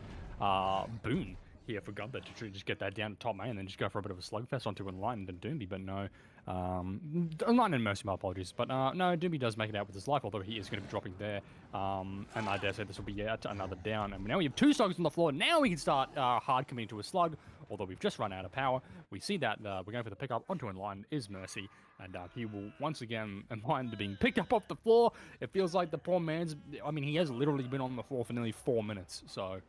boon here for Gunther to try to just get that down to top main and then just go for a bit of a slugfest onto Enlightened and Doomby, but no. Enlightened and Mercy, my apologies, but no, Doomby does make it out with his life, although he is going to be dropping there, and I dare say this will be yet another down, and now we have 2 slugs on the floor. Now we can start hard committing to a slug, although we've just run out of power. We see that we're going for the pickup onto Enlightened is Mercy, and he will once again Enlightened being picked up off the floor. It feels like the poor man's, he has literally been on the floor for nearly 4 minutes, so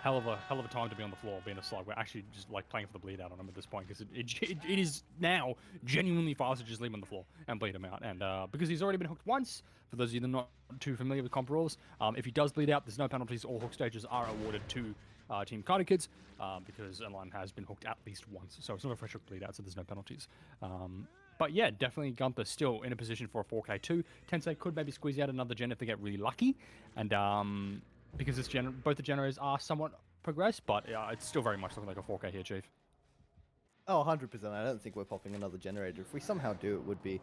hell of a time to be on the floor being a slug. We're actually just like playing for the bleed out on him at this point, because it is now genuinely fast to just leave him on the floor and bleed him out, and because he's already been hooked once. For those of you that are not too familiar with comp rules, if he does bleed out, there's no penalties. All hook stages are awarded to Team KaitOkids, because Enlightened has been hooked at least once, so it's not a fresh hook bleed out, so there's no penalties. But yeah, definitely Gunther still in a position for a 4K2. Tensei could maybe squeeze out another gen if they get really lucky, and because both the generators are somewhat progressed, but it's still very much looking like a 4K here, Chief. Oh, 100%. I don't think we're popping another generator. If we somehow do, it would be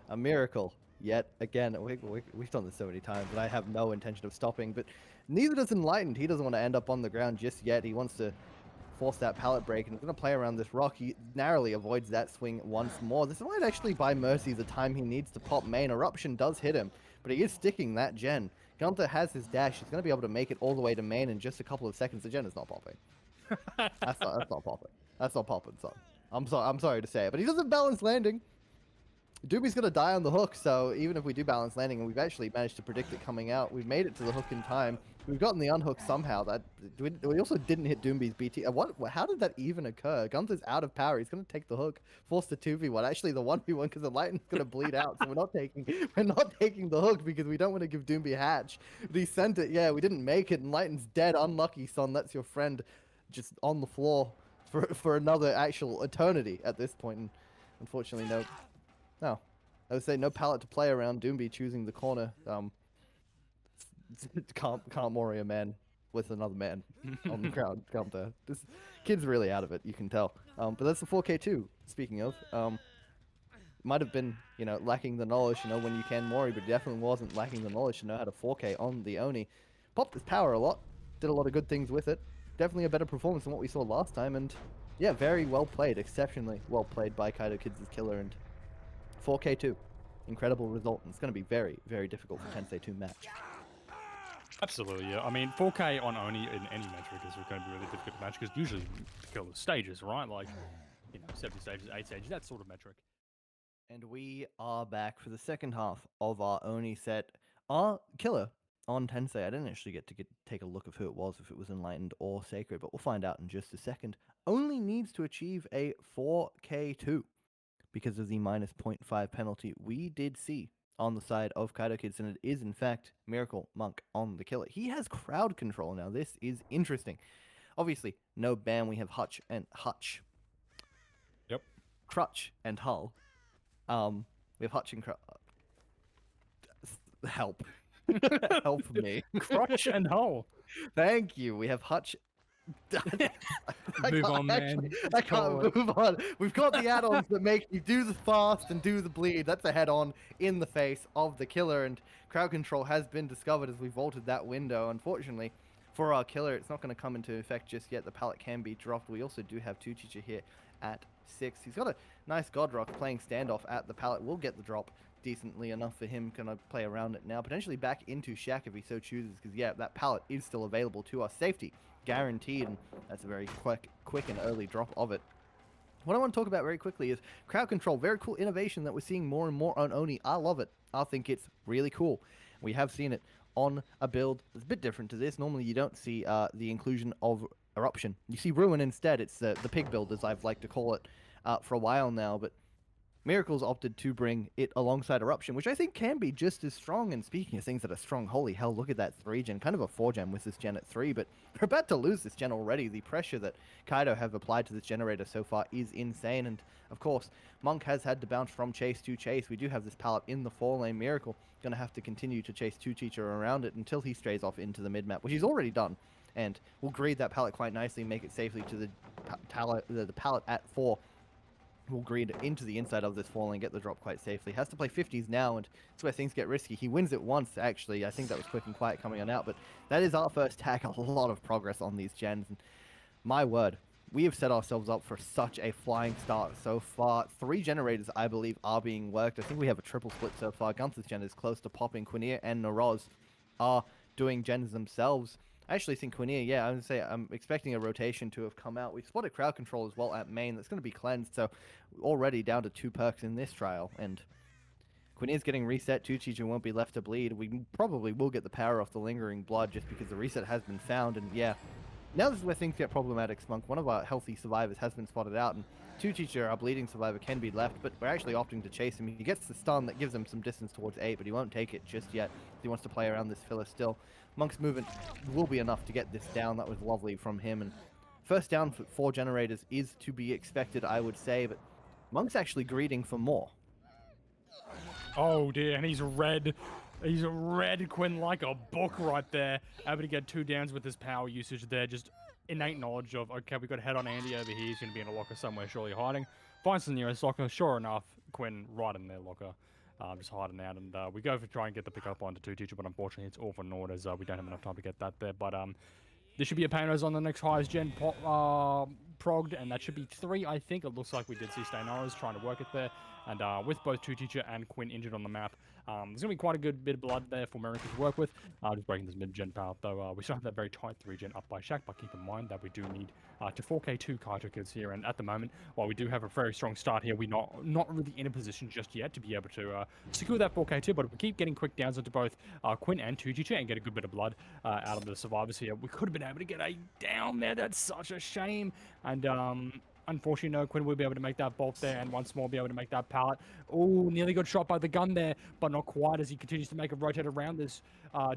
a miracle. Yet again, we've done this so many times, and I have no intention of stopping, but neither does Enlightened. He doesn't want to end up on the ground just yet. He wants to force that pallet break, and he's going to play around this rock. He narrowly avoids that swing once more. This might actually buy Mercy the time he needs to pop main. Eruption does hit him, but he is sticking that gen. Gunther has his dash. He's going to be able to make it all the way to main in just a couple of seconds. The gen is not popping. That's not popping. That's not popping, son. I'm sorry to say it, but he doesn't balance landing. Doobie's going to die on the hook, so even if we do balance landing, and we've actually managed to predict it coming out, we've made it to the hook in time. We've gotten the unhook somehow. That we also didn't hit Doomby's BT. How did that even occur? Gunther's out of power. He's going to take the hook, force the 2v1. Actually, the 1v1 because the lightning's going to bleed out. So we're not taking the hook because we don't want to give Doomby hatch. But he sent it. Yeah, we didn't make it, and Lighten's dead. Unlucky, son. That's your friend just on the floor for another actual eternity at this point. And unfortunately, no. I would say no pallet to play around. Doomby choosing the corner. Can't warrior man with another man on the ground. Gunther. This kid's really out of it, you can tell. But that's the 4K2, speaking of. Might have been, lacking the knowledge, when you can Mori, but definitely wasn't lacking the knowledge to know how to 4K on the Oni. Popped his power a lot. Did a lot of good things with it. Definitely a better performance than what we saw last time, and yeah, very well played. Exceptionally well played by KaitOkids' killer, and 4K2. Incredible result, and it's going to be very, very difficult for Tensei to match. Absolutely, yeah. I mean, 4K on Oni in any metric is going to be really difficult to match, because usually you kill the stages, right? Like, 7 stages, 8 stages, that sort of metric. And we are back for the second half of our Oni set. Our killer on Tensei, I didn't actually get to take a look of who it was, if it was Enlightened or Sacred, but we'll find out in just a second. Only needs to achieve a 4K2. Because of the minus 0.5 penalty we did see on the side of KaitOkids, and it is in fact Miracle Monk on the killer. He has crowd control now. This is interesting. Obviously, no ban. We have Hutch. Yep. Crutch and Hull. We have Hutch and Crutch. Help. Help me. Crutch and Hull. Thank you. We have Hutch. Move on, man. I can't move on. We've got the add-ons that make you do the fast and do the bleed. That's a head-on in the face of the killer, and crowd control has been discovered as we vaulted that window. Unfortunately, for our killer, it's not going to come into effect just yet. The pallet can be dropped. We also do have 2 Teacher here at 6. He's got a nice God Rock playing standoff at the pallet. We'll get the drop decently enough for him. Gonna play around it now, potentially back into Shack if he so chooses, because yeah, that pallet is still available to us. Safety guaranteed, and that's a very quick and early drop of it. What I want to talk about very quickly is crowd control. Very cool innovation that we're seeing more and more on Oni. I love it. I think it's really cool. We have seen it on a build that's a bit different to this. Normally you don't see the inclusion of Eruption. You see Ruin instead. It's the pig build, as I've liked to call it for a while now, but Miracles opted to bring it alongside Eruption, which I think can be just as strong. And speaking of things that are strong, holy hell, look at that 3-gen. Kind of a 4-gen with this gen at 3, but we're about to lose this gen already. The pressure that Kaido have applied to this generator so far is insane. And, of course, Monk has had to bounce from Chase to Chase. We do have this pallet in the 4-lane. Miracle going to have to continue to chase 2-Teacher around it until he strays off into the mid-map, which he's already done. And we'll greed that pallet quite nicely, make it safely to the pallet at 4. Will greed into the inside of this 4-lane, get the drop quite safely. Has to play 50s now, and that's where things get risky. He wins it once, actually. I think that was quick and quiet coming on out, but that is our first tack. A lot of progress on these gens, and my word, we have set ourselves up for such a flying start so far. 3 generators, I believe, are being worked. I think we have a triple split so far. Gunther's gen is close to popping. Quinea and Naroz are doing gens themselves. I actually think Quinea, yeah, I'm going to say I'm expecting a rotation to have come out. We've spotted crowd control as well at main. That's going to be cleansed, so already down to 2 perks in this trial. And Quinea's getting reset. 2-Teacher won't be left to bleed. We probably will get the power off the Lingering Blood just because the reset has been found. And yeah, now this is where things get problematic, Spunk. One of our healthy survivors has been spotted out, and 2-Teacher, our bleeding survivor, can be left, but we're actually opting to chase him. He gets the stun that gives him some distance towards 8, but he won't take it just yet. He wants to play around this filler still. Monk's movement will be enough to get this down. That was lovely from him. And first down for 4 generators is to be expected, I would say, but Monk's actually greeting for more. Oh dear, and he's red. He's red Quinn like a book right there. Able to get 2 downs with his power usage there. Just innate knowledge of, okay, we've got a head on Andy over here. He's going to be in a locker somewhere, surely hiding. Finds the nearest locker. Sure enough, Quinn right in their locker. Just hiding out, and we go for try and get the pick up onto 2-Teacher, but unfortunately it's all for naught as we don't have enough time to get that there. But This should be a Panos on the next highest gen progged, and that should be 3, I think. It looks like we did see Stainoras trying to work it there. And with both 2Teacher and Quinn injured on the map, there's going to be quite a good bit of blood there for America to work with. Just breaking this mid-gen power, though. We still have that very tight 3-gen up by Shaq, but keep in mind that we do need to 4K2 KaitOkids here. And at the moment, while we do have a very strong start here, we're not really in a position just yet to be able to secure that 4K2. But if we keep getting quick downs into both Quinn and 2Teacher and get a good bit of blood out of the survivors here, we could have been able to get a down there. That's such a shame. And unfortunately, no, Quinn will be able to make that bolt there and once more be able to make that pallet. Oh, nearly got shot by the gun there, but not quite as he continues to make a rotate around this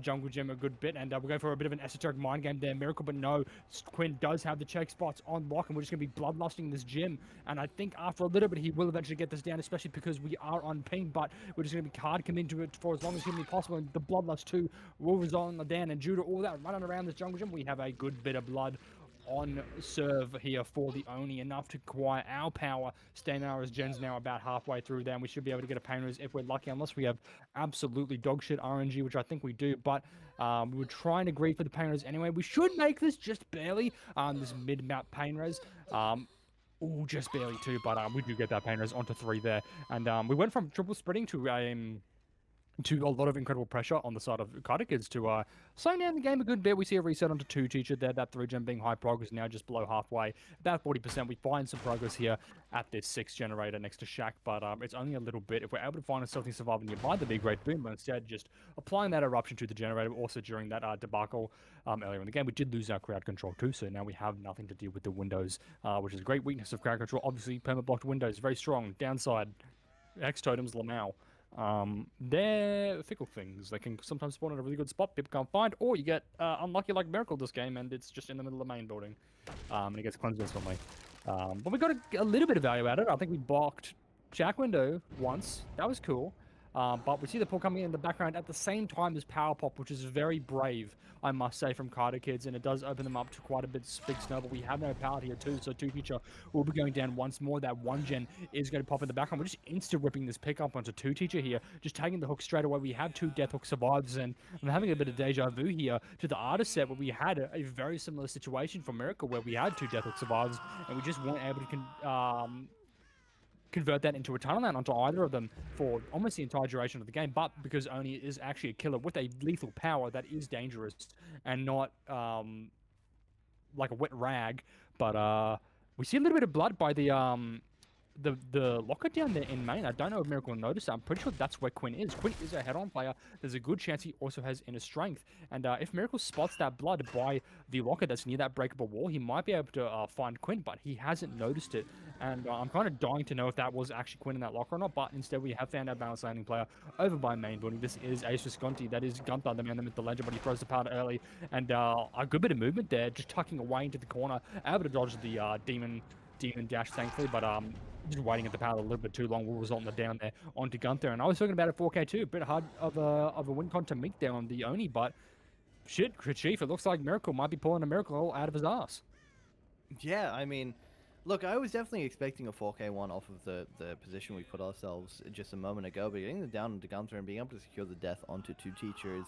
jungle gym a good bit. And we're going for a bit of an esoteric mind game there, Miracle, but no, Quinn does have the check spots on lock, and we're just going to be bloodlusting this gym. And I think after a little bit, he will eventually get this down, especially because we are on ping, but we're just going to be hard committed to it for as long as humanly possible. And the bloodlust too will result in the down. And due to all that running around this jungle gym, we have a good bit of blood on serve here for the Oni, enough to acquire our power. Stainara's gen's now about halfway through there, and we should be able to get a Painers if we're lucky, unless we have absolutely dogshit RNG, which I think we do. But we were trying to greed for the Painers anyway. We should make this just barely. This mid-map Painers. Oh, just barely too, but we do get that Painers onto 3 there. And we went from triple spreading to a lot of incredible pressure on the side of KaitOkids to slow down the game a good bit. We see a reset onto 2Teacher there. That 3-gen being high progress now just below halfway, about 40%. We find some progress here at this 6 generator next to Shaq, but it's only a little bit. If we're able to find a stealthy survivor nearby the big red boom, but instead just applying that eruption to the generator. Also during that debacle earlier in the game, we did lose our crowd control too, so now we have nothing to deal with the windows, which is a great weakness of crowd control. Obviously, perma-blocked windows, very strong. Downside, X totems, Lamau. They're fickle things. They can sometimes spawn at a really good spot people can't find, or you get unlucky like Miracle this game, and it's just in the middle of the main building, and it gets cleansed instantly. But we got a little bit of value out of it. I think we blocked Jack Window once. That was cool. But we see the pull coming in the background at the same time as Power Pop, which is very brave, I must say, from KaitOkids, and it does open them up to quite a bit big snowball. We have no power here too, so 2Teacher will be going down once more. That 1-gen is going to pop in the background. We're just insta-ripping this pickup onto 2Teacher here, just taking the hook straight away. We have 2 Death Hook survives, and I'm having a bit of deja vu here to the artist set where we had a very similar situation for Miracle, where we had 2 Death Hook survives, and we just weren't able to convert that into a tunnel land onto either of them for almost the entire duration of the game. But because Oni is actually a killer with a lethal power that is dangerous and not like a wet rag, but we see a little bit of blood by the locker down there in main. I don't know if Miracle noticed that. I'm pretty sure that's where Quinn is. Quinn is a head-on player. There's a good chance he also has inner strength. And if Miracle spots that blood by the locker that's near that breakable wall, he might be able to find Quinn, but he hasn't noticed it. And I'm kind of dying to know if that was actually Quinn in that locker or not, but instead we have found our balance landing player over by main building. This is Ace Visconti. That is Gunther, the man that the legend, but he throws the powder early. And a good bit of movement there, just tucking away into the corner, able to dodge the demon dash, thankfully, but just waiting at the power a little bit too long will result in the down there onto Gunther. And I was talking about a 4K2, a bit hard of a win con to meet there on the Oni, but shit, Chief, it looks like Miracle might be pulling a miracle out of his ass. Yeah, I mean, look, I was definitely expecting a 4K1 off of the position we put ourselves just a moment ago, but getting the down onto Gunther and being able to secure the death onto 2Teacher is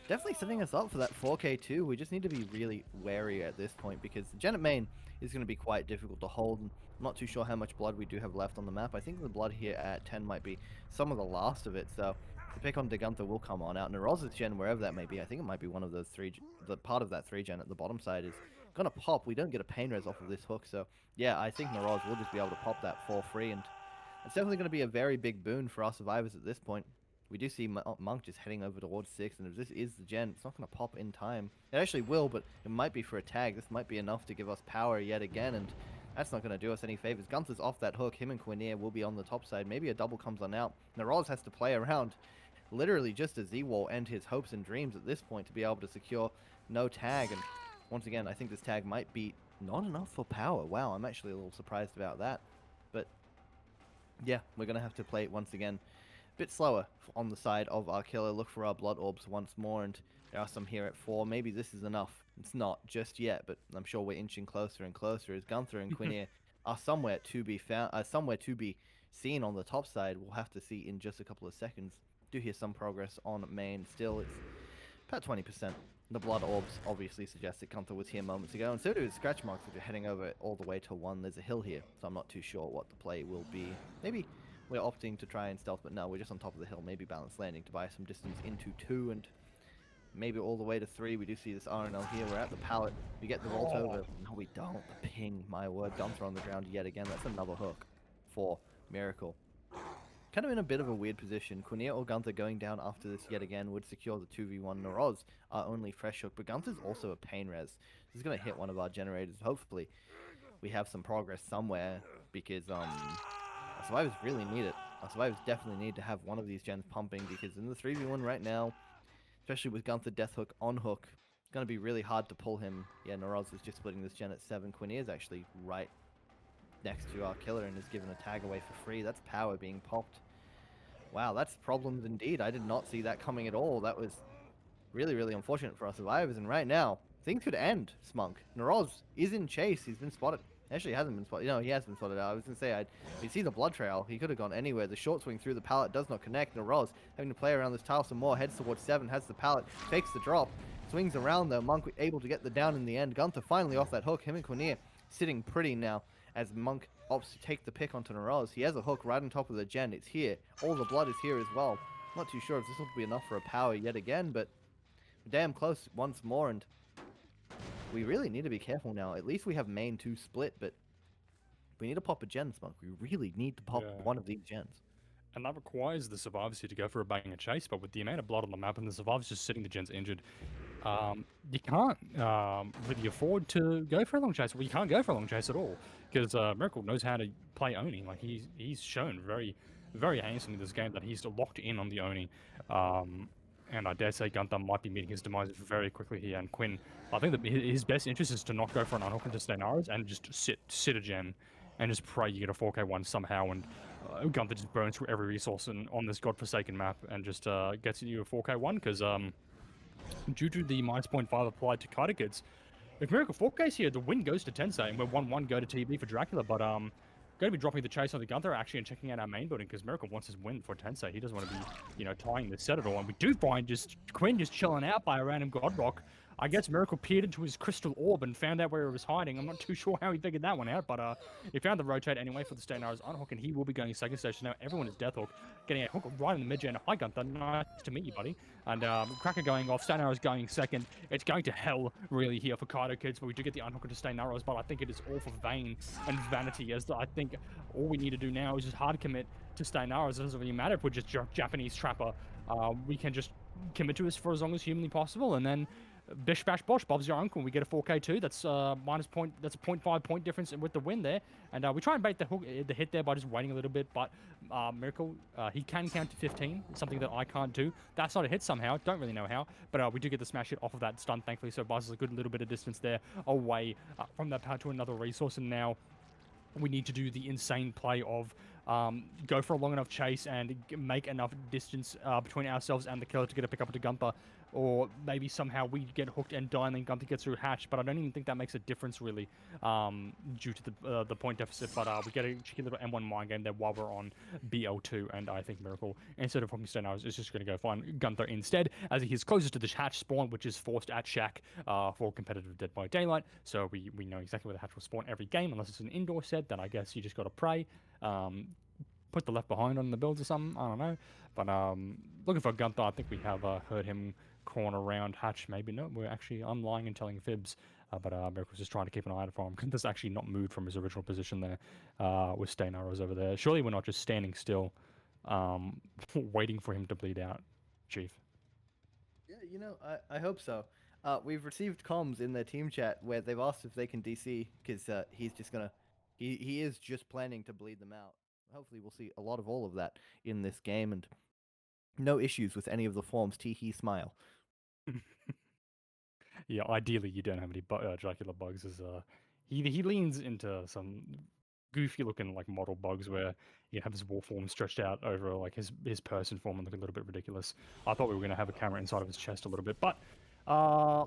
definitely setting us up for that 4K2. We just need to be really wary at this point because the Gen at main is going to be quite difficult to hold. I'm not too sure how much blood we do have left on the map. I think the blood here at 10 might be some of the last of it, so the pick on Gunther will come on out. Neroz's Gen, wherever that may be, I think it might be one of those the part of that 3-gen at the bottom side is gonna pop. We don't get a pain res off of this hook, so yeah, I think Neroz will just be able to pop that for free, and it's definitely going to be a very big boon for our survivors at this point. We do see Monk just heading over towards 6, and if this is the gen, it's not going to pop in time. It actually will, but it might be for a tag. This might be enough to give us power yet again, and that's not going to do us any favors. Gunther's off that hook. Him and Quinier will be on the top side. Maybe a double comes on out. Neroz has to play around literally just as Z-Wall and his hopes and dreams at this point to be able to secure no tag, and once again, I think this tag might be not enough for power. Wow, I'm actually a little surprised about that. But yeah, we're going to have to play it once again a bit slower on the side of our killer. Look for our blood orbs once more, and there are some here at 4. Maybe this is enough. It's not just yet, but I'm sure we're inching closer and closer as Gunther and Quinier are somewhere to be found, somewhere to be seen on the top side. We'll have to see in just a couple of seconds. Do hear some progress on main still. It's about 20%. The blood orbs obviously suggest that Gunther was here moments ago, and so do his scratch marks if you're heading over all the way to 1. There's a hill here, so I'm not too sure what the play will be. Maybe we're opting to try and stealth, but no, we're just on top of the hill. Maybe balanced landing to buy some distance into 2, and maybe all the way to 3. We do see this RNL here. We're at the pallet. We get the vault over. No, we don't. The ping, my word. Gunther on the ground yet again. That's another hook for Miracle. Kind of in a bit of a weird position. Quinir or Gunther going down after this yet again would secure the 2v1. Naroz, our only fresh hook, but Gunther's also a pain res. This is going to hit one of our generators. Hopefully, we have some progress somewhere, because our survivors really need it. Our survivors definitely need to have one of these gens pumping, because in the 3v1 right now, especially with Gunther death hook on hook, it's going to be really hard to pull him. Yeah, Naroz is just splitting this gen at 7. Quinir's actually right next to our killer and is given a tag away for free. That's power being popped. Wow, that's problems indeed. I did not see that coming at all. That was really, really unfortunate for our survivors. And right now, things could end, Smunk. Naroz is in chase. He's been spotted. Actually, he hasn't been spotted. No, he has been spotted out. I was going to say, you see the blood trail. He could have gone anywhere. The short swing through the pallet does not connect. Naroz having to play around this tile some more. Heads towards 7. Has the pallet. Fakes the drop. Swings around though. Monk able to get the down in the end. Gunther finally off that hook. Him and Quinir sitting pretty now, as Monk opts to take the pick onto Naroz. He has a hook right on top of the gen. It's here. All the blood is here as well. Not too sure if this will be enough for a power yet again, but damn close once more, and we really need to be careful now. At least we have main 2 split, but we need to pop a gen, Monk. We really need to pop one of these gens. And that requires the survivors here to go for a banger chase, but with the amount of blood on the map and the survivors just sitting the gens injured, you can't really afford to go for a long chase. Well, you can't go for a long chase at all, because Miracle knows how to play Oni. Like, he's shown very, very handsomely in this game that he's locked in on the Oni. And I dare say Gunther might be meeting his demise very quickly here. And Quinn, I think that his best interest is to not go for an unhook into Stenaris and just sit a gen and just pray you get a 4k1 somehow, and Gunther just burns through every resource on this godforsaken map and just gets you a 4k1, because due to the -0.5 applied to KaitOkids, if Miracle 4Ks here, the win goes to Tensei, and we're 1-1 go to TB for Dracula, but going to be dropping the chase on the Gunther actually and checking out our main building, because Miracle wants his win for Tensei. He doesn't want to be, tying the set at all, and we do find just Quinn just chilling out by a random God Rock. I guess Miracle peered into his crystal orb and found out where he was hiding. I'm not too sure how he figured that one out, but he found the rotate anyway for the Stenaris unhook, and he will be going second stage. So now everyone is death hook, getting a hook right in the mid-gen. Hi Gunther, nice to meet you, buddy. And Cracker going off, Stenaris going second. It's going to hell, really, here for KaitOkids, but we do get the unhook into Stenaris, but I think it is all for vain and vanity, as I think all we need to do now is just hard commit to Stenaris. It doesn't really matter if we're just Japanese trapper. We can just commit to this for as long as humanly possible, and then bish bash bosh, Bob's your uncle. We get a 4k2. That's minus point. That's a 0.5 point difference with the win there. And we try and bait the hit there by just waiting a little bit. But Miracle, he can count to 15, something that I can't do. That's not a hit somehow. Don't really know how. But we do get the smash hit off of that stun, thankfully. So it buys us a good little bit of distance there away from that power to another resource. And now we need to do the insane play of go for a long enough chase and make enough distance between ourselves and the killer to get a pick up to Gunther, or maybe somehow we get hooked and die and then Gunther gets through hatch, but I don't even think that makes a difference really due to the point deficit, but we get a cheeky little M1 mind game there while we're on BL2, and I think Miracle, instead of hooking Stenaris, is just going to go find Gunther instead, as he's closest to the hatch spawn, which is forced at Shack for competitive Dead by Daylight, so we know exactly where the hatch will spawn every game, unless it's an indoor set, then I guess you just got to pray. Put the left behind on the builds or something, I don't know. But looking for Gunther, I think we have heard him corner around hatch. Maybe no, I'm lying and telling fibs. But Miracle's just trying to keep an eye out for him. Gunther's actually not moved from his original position there with Stenaris over there. Surely we're not just standing still waiting for him to bleed out, Chief. Yeah, I hope so. We've received comms in their team chat where they've asked if they can DC, because he's just gonna... He is just planning to bleed them out. Hopefully we'll see a lot of all of that in this game, and no issues with any of the forms. Tee smile. Yeah, ideally you don't have any Dracula bugs, as he leans into some goofy looking like model bugs where you have his war form stretched out over like his person form and look a little bit ridiculous. I thought we were going to have a camera inside of his chest a little bit, but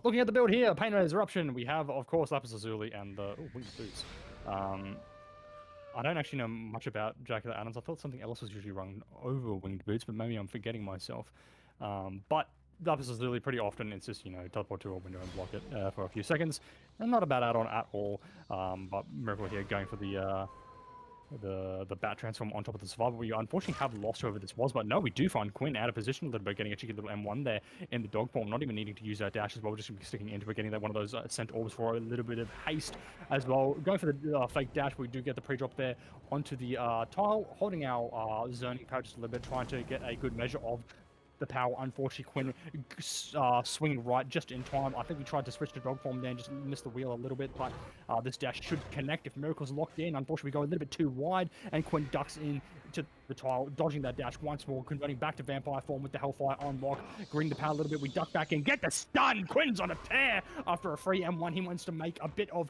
looking at the build here, Pain Raiders Eruption, we have of course Lapis Lazuli and the Winged Boots. I don't actually know much about Dracula add-ons. I thought something else was usually run over Winged Boots, but maybe I'm forgetting myself. But Lapis is literally pretty often insists, teleport to a window and block it for a few seconds. And not a bad add-on at all. But Miracle here going for the bat transform on top of the survivor. We unfortunately have lost whoever this was, but no, we do find Quinn out of position a little bit, getting a cheeky little M1 there in the dog form, not even needing to use that dash as well, just sticking into it, getting that one of those sent orbs for a little bit of haste as well. Going for the fake dash, we do get the pre-drop there onto the tile, holding our zoning power just a little bit, trying to get a good measure of the power. Unfortunately, Quinn swinging right just in time. I think we tried to switch to dog form there and just missed the wheel a little bit, but this dash should connect if Miracle's locked in. Unfortunately, we go a little bit too wide, and Quinn ducks in to the tile, dodging that dash once more, converting back to vampire form with the Hellfire on lock, greening the power a little bit. We duck back in, get the stun. Quinn's on a tear after a free M1. He wants to make a bit of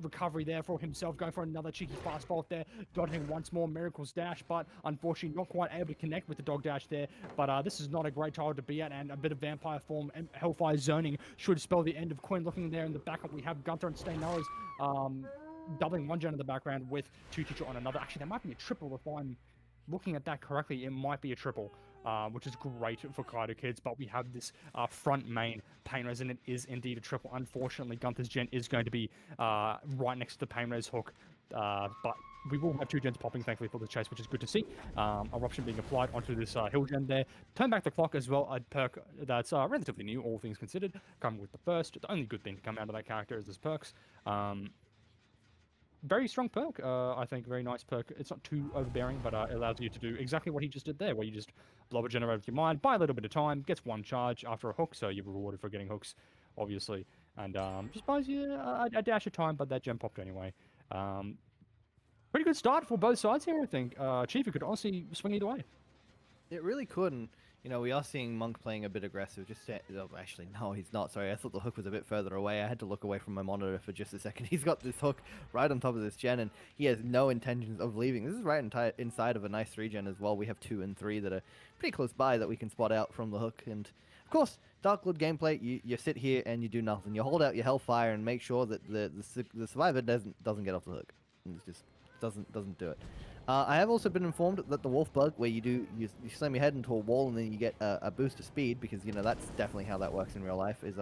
recovery there for himself, going for another cheeky fast fault there, dodging once more Miracle's dash, but unfortunately not quite able to connect with the dog dash there. But this is not a great tile to be at, and a bit of vampire form and Hellfire zoning should spell the end of Quinn. Looking there in the backup, we have Gunther and Steineller's doubling one gen in the background with two teacher on another. Actually, that might be a triple if I'm looking at that correctly. It might be a triple, which is great for KaitOkids, but we have this front main pain res, and it is indeed a triple. Unfortunately, Gunther's gen is going to be right next to the pain res hook, but we will have two gens popping, thankfully, for the chase, which is good to see. Eruption being applied onto this hill gen there. Turn back the clock as well, a perk that's relatively new, all things considered, coming with the first. The only good thing to come out of that character is this perks. Very strong perk, I think. Very nice perk. It's not too overbearing, but it allows you to do exactly what he just did there, where you just blow a generator with your mind, buy a little bit of time, gets one charge after a hook, so you're rewarded for getting hooks, obviously, and just buys you a dash of time, but that gem popped anyway. Pretty good start for both sides here, I think. Chief, you could honestly swing either way. It really could, and we are seeing Monk playing a bit aggressive. Actually, no, he's not. Sorry, I thought the hook was a bit further away. I had to look away from my monitor for just a second. He's got this hook right on top of this gen, and he has no intentions of leaving. This is right inside of a nice 3-gen as well. We have 2 and 3 that are pretty close by that we can spot out from the hook. And, of course, Dark Lord gameplay, you sit here and you do nothing. You hold out your Hellfire and make sure that the survivor doesn't get off the hook. And it just doesn't do it. I have also been informed that the wolf bug, where you slam your head into a wall and then you get a boost of speed, because that's definitely how that works in real life, is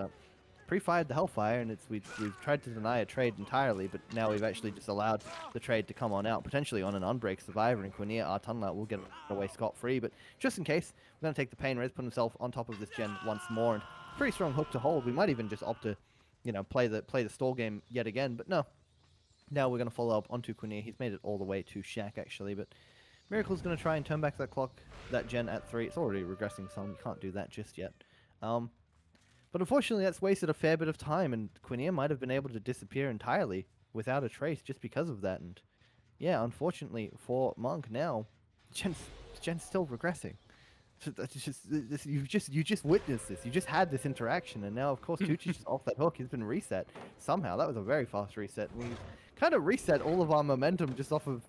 pre-fired the Hellfire, and we've tried to deny a trade entirely, but now we've actually just allowed the trade to come on out, potentially on an unbreak survivor, and Quinea, our Tunnelout, will get away scot-free, but just in case, we're going to take the pain res, put himself on top of this gen once more, and pretty strong hook to hold. We might even just opt to, play the stall game yet again, but no. Now we're going to follow up onto Quinea. He's made it all the way to Shack, actually, but Miracle's going to try and turn back that clock, that gen at 3. It's already regressing some. You can't do that just yet. But unfortunately, that's wasted a fair bit of time, and Quinea might have been able to disappear entirely without a trace just because of that. And yeah, unfortunately for Monk now, gen's still regressing. So that's you just witnessed this. You just had this interaction, and now, of course, Tucci's just off that hook. He's been reset somehow. That was a very fast reset. We kind of reset all of our momentum just off of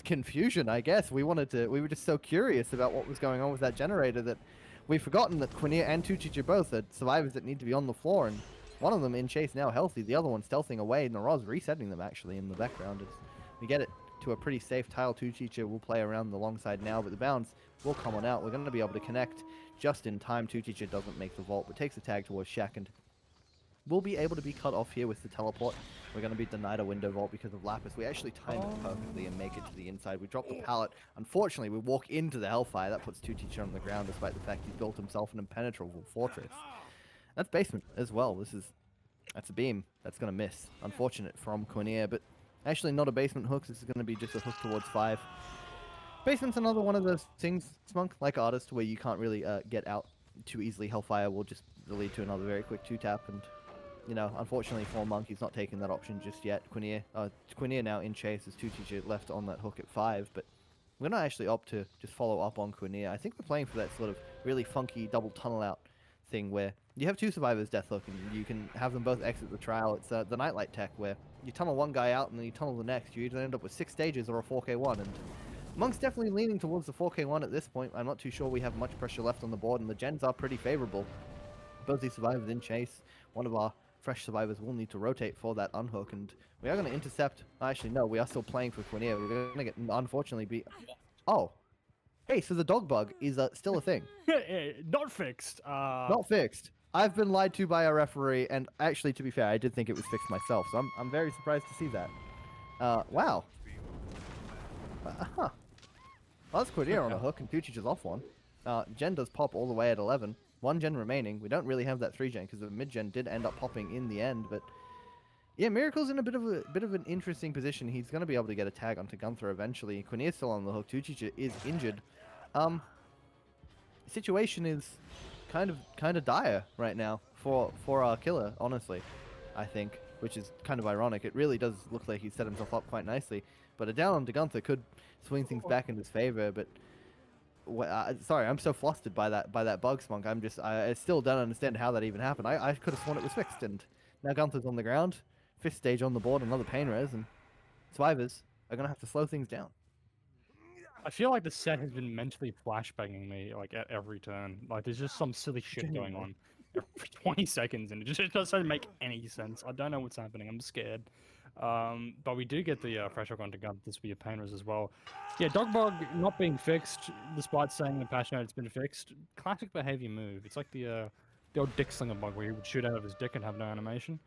confusion, I guess. We were just so curious about what was going on with that generator that we've forgotten that Quinea and Tucci are both survivors that need to be on the floor, and one of them in chase now healthy, the other one stealthing away, and Naraz resetting them actually in the background. We get it to a pretty safe tile. Tucci will play around the long side now, but the bounce will come on out. We're going to be able to connect just in time. Tucci doesn't make the vault, but takes a tag towards Shaq, and we'll be able to be cut off here with the teleport. We're going to be denied a window vault because of Lapis. We actually timed it perfectly and make it to the inside. We drop the pallet. Unfortunately, we walk into the Hellfire. That puts Tucci on the ground, despite the fact he's built himself an impenetrable fortress. That's basement as well. That's a beam. That's going to miss. Unfortunate from Quinea, but actually not a basement hook. This is going to be just a hook towards 5. Basement's another one of those things, Smunk, like Artist, where you can't really get out too easily. Hellfire will just lead to another very quick 2-tap, and unfortunately for Monk, he's not taking that option just yet. Quinea now in chase as Tucci left on that hook at 5, but we're going to actually opt to just follow up on Quinea. I think we're playing for that sort of really funky double tunnel out thing where you have 2 survivors death hook and you can have them both exit the trial. It's the Nightlight tech where you tunnel one guy out and then you tunnel the next. You either end up with 6 stages or a 4k1, and Monk's definitely leaning towards the 4k1 at this point. I'm not too sure we have much pressure left on the board, and the gens are pretty favorable. Both these survivors in chase. One of our fresh survivors will need to rotate for that unhook, and we are going to intercept. Actually, no, we are still playing for Quinea. We're going to get, unfortunately, be... Oh. Hey, so the dog bug is still a thing. Not fixed. Not fixed. I've been lied to by a referee, and actually, to be fair, I did think it was fixed myself, so I'm very surprised to see that. Wow. Huh. Well, that's Quadir on a hook, and Tucci just off one. Gen does pop all the way at 11. One gen remaining. We don't really have that 3 gen because the mid gen did end up popping in the end, but yeah, Miracle's in a bit of an interesting position. He's going to be able to get a tag onto Gunther eventually. Quinier's still on the hook. Tucci is injured. Situation is kind of dire right now for our killer, honestly. I think, which is kind of ironic. It really does look like he set himself up quite nicely. But a down on Gunther could swing things back in his favor. But sorry, I'm so flustered by that bug spunk. I still don't understand how that even happened. I could have sworn it was fixed, and now Gunther's on the ground. 5th stage on the board, another pain res, and Survivors are gonna have to slow things down. I feel like the set has been mentally flashbanging me like at every turn. Like there's just some silly shit going on every 20 seconds, and it doesn't make any sense. I don't know what's happening. I'm scared. But we do get the fresh hook onto Gun. This will be a pain res as well. Yeah, dog bug not being fixed, despite saying in patch note it's been fixed. Classic behavior move. It's like the old dick slinger bug where he would shoot out of his dick and have no animation.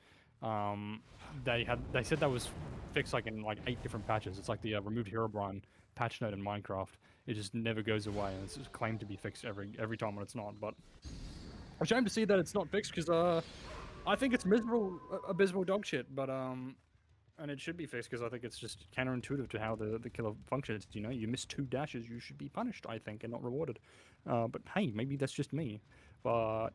They said that was fixed like in like 8 different patches. It's like the removed Herobrine patch note in Minecraft. It just never goes away, and it's just claimed to be fixed every time when it's not. But I'm ashamed to see that it's not fixed because I think it's abysmal dog shit. But and it should be fixed because I think it's just counterintuitive to how the killer functions. You know, you miss 2 dashes, you should be punished, I think, and not rewarded. But hey, maybe that's just me. But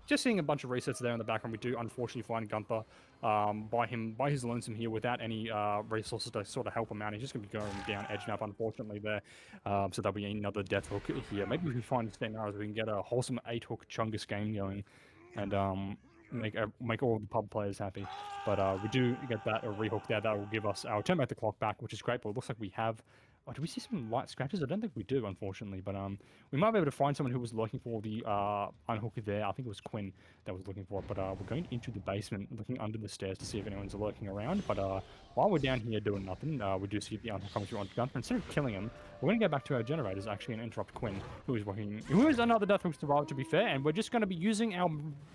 just seeing a bunch of resets there in the background, we do unfortunately find Gunther by his lonesome here without any resources to sort of help him out. He's just going to be going down edge map, unfortunately, there. So there'll be another death hook here. Maybe if we find Stenars, we can get a wholesome 8-hook Chungus game going and make all the pub players happy. But we do get that a rehook there. That will give us our turn back the clock back, which is great. But it looks like we have. Oh, do we see some light scratches? I don't think we do, unfortunately. But we might be able to find someone who was looking for the unhooker there. I think it was Quinn that was looking for it. But we're going into the basement, looking under the stairs to see if anyone's lurking around. But while we're down here doing nothing, we do see the unhook coming through onto Gunther. Instead of killing him, we're going to go back to our generators, actually, and interrupt Quinn, who is another death hook survivor, to be fair. And we're just going to be using our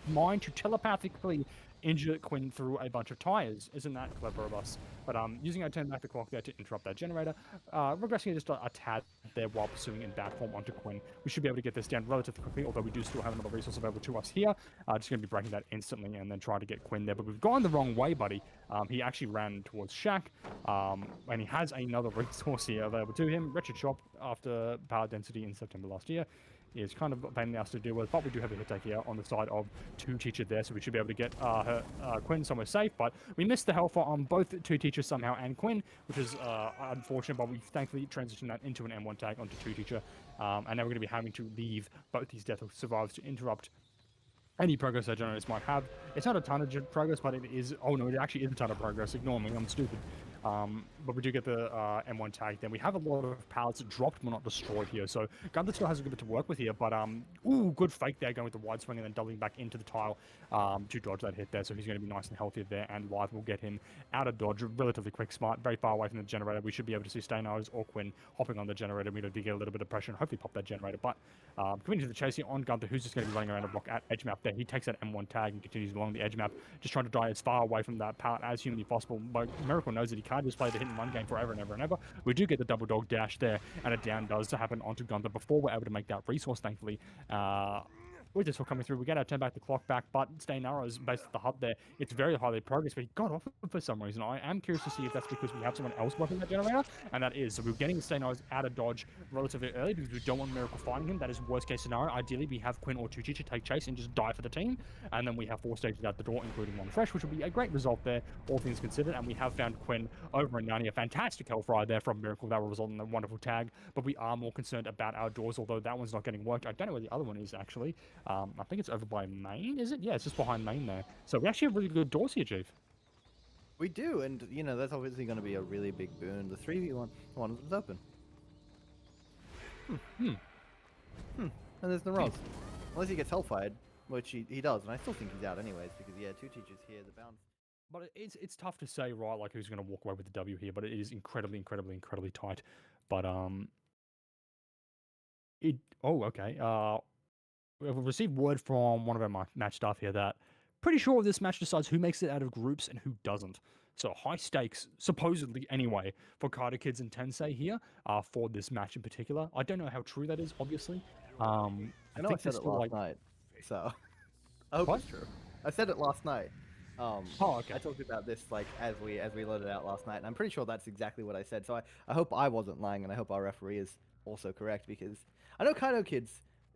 mind to telepathically injure Quinn through a bunch of tires. Isn't that clever of us? But using our turn back the clock there to interrupt that generator, regressing just a tad there while pursuing in bad form onto Quinn. We should be able to get this down relatively quickly, although we do still have another resource available to us here. Just going to be breaking that instantly and then try to get Quinn there. But we've gone the wrong way, buddy. He actually ran towards Shaq, and he has another resource here available to him. Wretched Shop, after power density in September last year, is kind of a pain in the ass to deal with, but we do have a hit take here on the side of 2 Teacher there, so we should be able to get Quinn somewhere safe, but we missed the Hellfire on both 2 Teachers somehow and Quinn, which is unfortunate, but we thankfully transitioned that into an M1 tag onto 2 Teacher, and now we're going to be having to leave both these Death Survivors to interrupt any progress our generators might have. It's not a ton of progress, but it is... Oh no, it actually is a ton of progress. Ignore me, I'm stupid. But we do get the M1 tag. Then we have a lot of pallets dropped but not destroyed here. So Gunther still has a good bit to work with here. But ooh, good fake there, going with the wide swing and then doubling back into the tile to dodge that hit there. So he's going to be nice and healthy there. And Live will get him out of dodge relatively quick, smart, very far away from the generator. We should be able to see Stainars or Quinn hopping on the generator. We need to get a little bit of pressure and hopefully pop that generator. But coming to the chase here on Gunther, who's just going to be running around a block at edge map there. He takes that M1 tag and continues along the edge map, just trying to die as far away from that pallet as humanly possible. But Miracle knows that he can't just play the hit and run game forever and ever and ever. We do get the double dog dash there, and a down does happen onto Gunther before we're able to make that resource, thankfully. With this all coming through, we get our turn back the clock back, but Stay Narrow is based at the hub there. It's very highly progressed, but he got off for some reason. I am curious to see if that's because we have someone else working that generator, and that is. So we're getting Stay Narrow out of dodge relatively early because we don't want Miracle finding him. That is worst case scenario. Ideally, we have Quinn or Tucci to take chase and just die for the team, and then we have 4 stages out the door, including 1 fresh, which would be a great result there, all things considered. And we have found Quinn over in 90, a fantastic Hellfire there from Miracle. That will result in a wonderful tag, but we are more concerned about our doors, although that one's not getting worked. I don't know where the other one is, actually. I think it's over by main, is it? Yeah, it's just behind main there. So we actually have really good doors here, Chief. We do, and you know that's obviously going to be a really big boon. The 3v1 one is open. And there's no Roz. Unless he gets hellfired, which he does, and I still think he's out anyways because yeah, 2 Teachers here, the bounce. But it's tough to say, right? Like who's going to walk away with the W here? But it is incredibly tight. But Oh, okay. We've received word from one of our match staff here that pretty sure this match decides who makes it out of groups and who doesn't. So high stakes, supposedly anyway, for KaitOkids and Tensei here, for this match in particular. I don't know how true that is, obviously. I I know I think said there's it still last like night, so I hope what? it's true. I said it last night. Oh, okay. I talked about this like as we loaded out last night, and I'm pretty sure that's exactly what I said. So I hope I wasn't lying, and I hope our referee is also correct because I know KaitOkids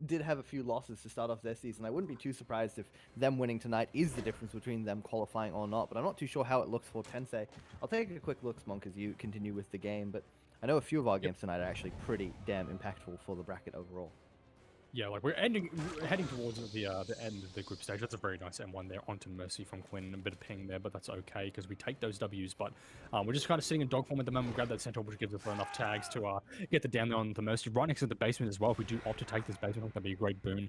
did have a few losses to start off their season. I wouldn't be too surprised if them winning tonight is the difference between them qualifying or not. But I'm not too sure how it looks for Tensei. I'll take a quick look, Monk, as you continue with the game. But I know a few of our Yep. games tonight are actually pretty damn impactful for the bracket overall. Yeah, like we're heading towards the end of the group stage. That's a very nice M1 there onto Mercy from Quinn. A bit of ping there, but that's okay because we take those Ws. But we're just kind of sitting in dog form at the moment. We grab that center, which gives us enough tags to get the down there on the Mercy. Right next to the basement as well. If we do opt to take this basement, that'd be a great boon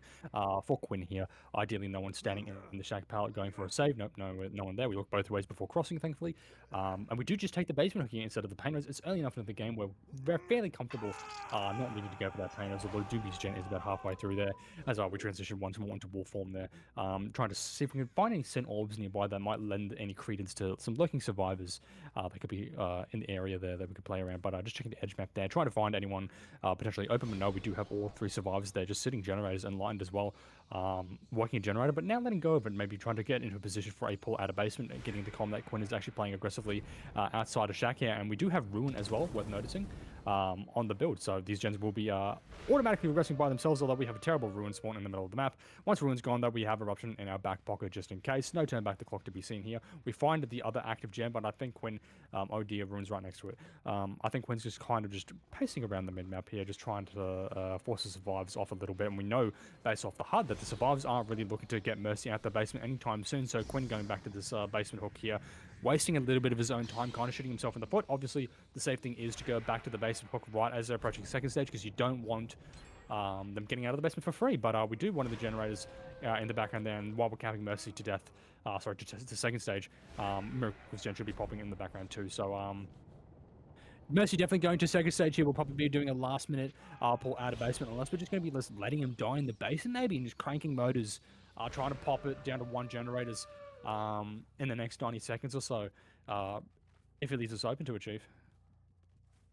for Quinn here. Ideally, no one standing in the shack pallet going for a save. Nope, no one there. We look both ways before crossing, thankfully. And we do just take the basement hook here instead of the painters. It's early enough in the game where we're fairly comfortable not needing to go for that painters, although Doobie's gen is about halfway through there. As we transition once more into wolf form there, trying to see if we can find any scent orbs nearby that might lend any credence to some lurking survivors that could be in the area there that we could play around. But just checking the edge map there, trying to find anyone potentially open. But no, we do have all three survivors there, just sitting generators and lined as well, working a generator. But now letting go of it, maybe trying to get into a position for a pull out of basement and getting the com that Quinn is actually playing aggressively outside of shack here. And we do have ruin as well, worth noticing, on the build. So these gens will be automatically regressing by themselves, although we have a terrible ruin spawn in the middle of the map. Once ruin's gone, though, we have eruption in our back pocket just in case. No turn back the clock to be seen here. We find the other active gem, but I think Quinn, oh dear, ruin's right next to it. I think Quinn's just kind of just pacing around the mid map here, just trying to force the survivors off a little bit. And we know, based off the HUD, that the survivors aren't really looking to get Mercy out the basement anytime soon. So Quinn going back to this basement hook here, wasting a little bit of his own time, kind of shooting himself in the foot. Obviously, the safe thing is to go back to the basement hook right as they're approaching second stage, because you don't want them getting out of the basement for free. But we do one of the generators in the background there, and while we're capping Mercy to death, sorry, to second stage, Miracle's gen should be popping in the background too. So Mercy definitely going to second stage here. We'll probably be doing a last minute pull out of basement, unless we're just going to be letting him die in the basement maybe, and just cranking motors, trying to pop it down to one generators in the next 90 seconds or so, if it leaves us open to achieve.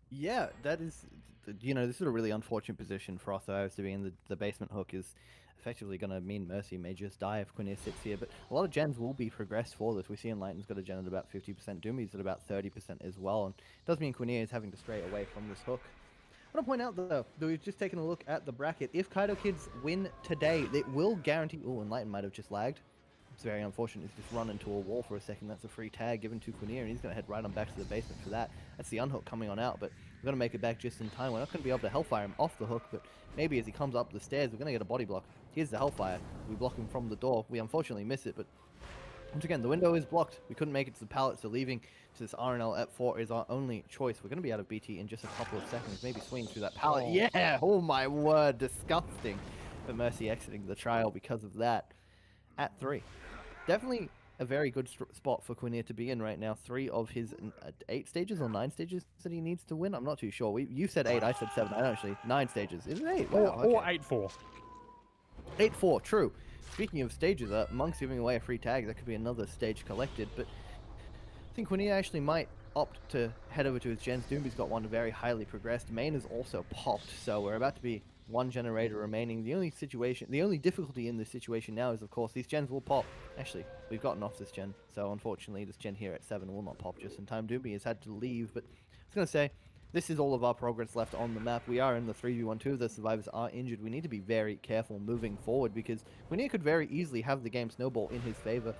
Yeah, that is, this is a really unfortunate position for Otho to be in. The basement hook is effectively going to mean Mercy may just die if Quinir sits here, but a lot of gens will be progressed for this. We see Enlighten's got a gen at about 50%, Doomy's at about 30% as well, and it does mean Quinir is having to stray away from this hook. I want to point out, though, that we've just taken a look at the bracket. If KaitOkids win today, it will guarantee... Oh, Enlighten might have just lagged. It's very unfortunate. He's just run into a wall for a second. That's a free tag given to Quinir, and he's going to head right on back to the basement for that. That's the unhook coming on out, but we're going to make it back just in time. We're not going to be able to Hellfire him off the hook, but maybe as he comes up the stairs, we're going to get a body block. Here's the Hellfire. We block him from the door. We unfortunately miss it, but once again, the window is blocked. We couldn't make it to the pallet, so leaving to this RNL at 4 is our only choice. We're going to be out of BT in just a couple of seconds. Maybe swing through that pallet. Oh. Yeah! Oh my word, disgusting. But Mercy exiting the trial because of that at 3. Definitely a very good spot for Quinir to be in right now. 3 of his 8 stages or 9 stages that he needs to win. I'm not too sure. You said 8, I said 7. I don't actually. 9 stages. Is it 8? Wow, Or 8-4. 8-4, true. Speaking of stages, Monk's giving away a free tag. That could be another stage collected, but I think Quinir actually might opt to head over to his gens. Doomby's got one very highly progressed. Main is also popped, so we're about to be one generator remaining. The only difficulty in this situation now is, of course, these gens will pop. Actually, we've gotten off this gen, so unfortunately this gen here at 7 will not pop just in time. Doomby has had to leave, but I was going to say, this is all of our progress left on the map. We are in the 3v1. 2 of the survivors are injured. We need to be very careful moving forward, because Quinir could very easily have the game snowball in his favor.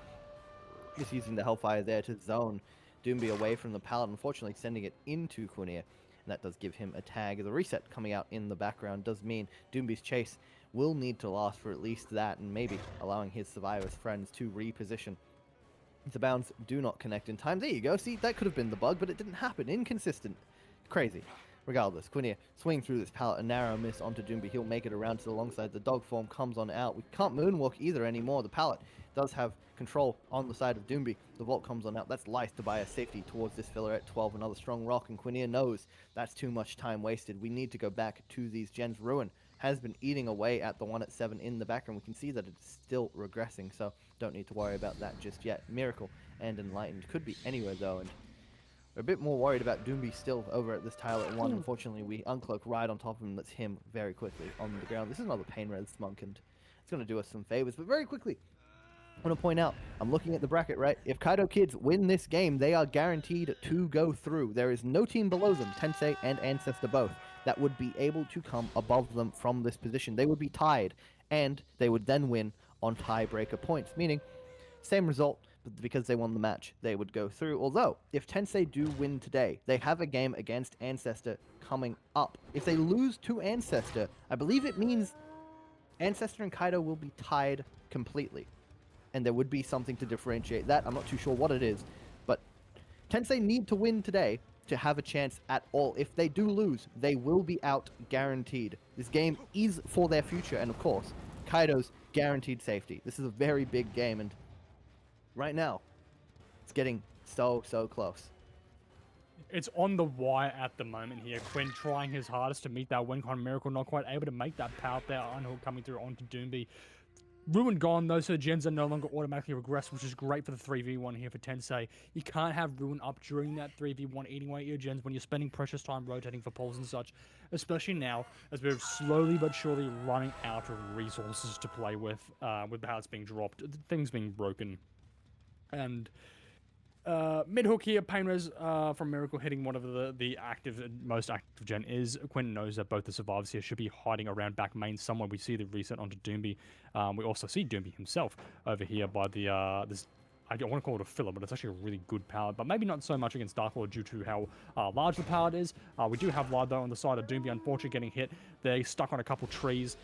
Just using the Hellfire there to zone Doomby away from the pallet, unfortunately sending it into Quinir. And that does give him a tag. The reset coming out in the background does mean Doomby's chase will need to last for at least that, and maybe allowing his survivors' friends to reposition. The bounds do not connect in time. There you go. See, that could have been the bug, but it didn't happen. Inconsistent. Crazy. Regardless, Quinir swing through this pallet, a narrow miss onto Doomby. He'll make it around to the long side. The dog form comes on out. We can't moonwalk either anymore. The pallet does have control on the side of Doomby. The vault comes on out. That's Lice to buy a safety towards this filler at 12. Another strong rock, and Quinir knows that's too much time wasted. We need to go back to these gens. Ruin has been eating away at the one at 7 in the background. We can see that it's still regressing, so don't need to worry about that just yet. Miracle and Enlightened could be anywhere, though, and we're a bit more worried about Doomby still over at this tile at 1. Unfortunately, we uncloak right on top of him. That's him very quickly on the ground. This is another Pain Res Monk, and it's going to do us some favors, but very quickly, I want to point out, I'm looking at the bracket, right? If KaitOkids win this game, they are guaranteed to go through. There is no team below them, Tensei and Ancestor both, that would be able to come above them from this position. They would be tied, and they would then win on tiebreaker points, meaning same result, but because they won the match, they would go through. Although, if Tensei do win today, they have a game against Ancestor coming up. If they lose to Ancestor, I believe it means Ancestor and Kaito will be tied completely. And there would be something to differentiate that. I'm not too sure what it is, but Tensei need to win today to have a chance at all. If they do lose, they will be out guaranteed. This game is for their future, and of course, Kaito's guaranteed safety. This is a very big game, and right now, it's getting so close. It's on the wire at the moment here. Quinn trying his hardest to meet that win con. Miracle not quite able to make that power there. Unhook coming through onto Doomby. Ruin gone though, so gens are no longer automatically regressed, which is great for the 3v1 here for Tensei. You can't have Ruin up during that 3v1 eating away at your gens when you're spending precious time rotating for pulls and such, especially now as we're slowly but surely running out of resources to play with how it's being dropped, things being broken. And mid hook here, Pain Res from Miracle hitting one of the most active gen is. Quinn knows that both the survivors here should be hiding around back main somewhere. We see the reset onto Doomby. We also see Doomby himself over here by the this. I don't want to call it a filler, but it's actually a really good pallet, but maybe not so much against Dark Lord due to how large the pallet is. We do have Lard, though, on the side of Doomby, unfortunately getting hit. They're stuck on a couple trees,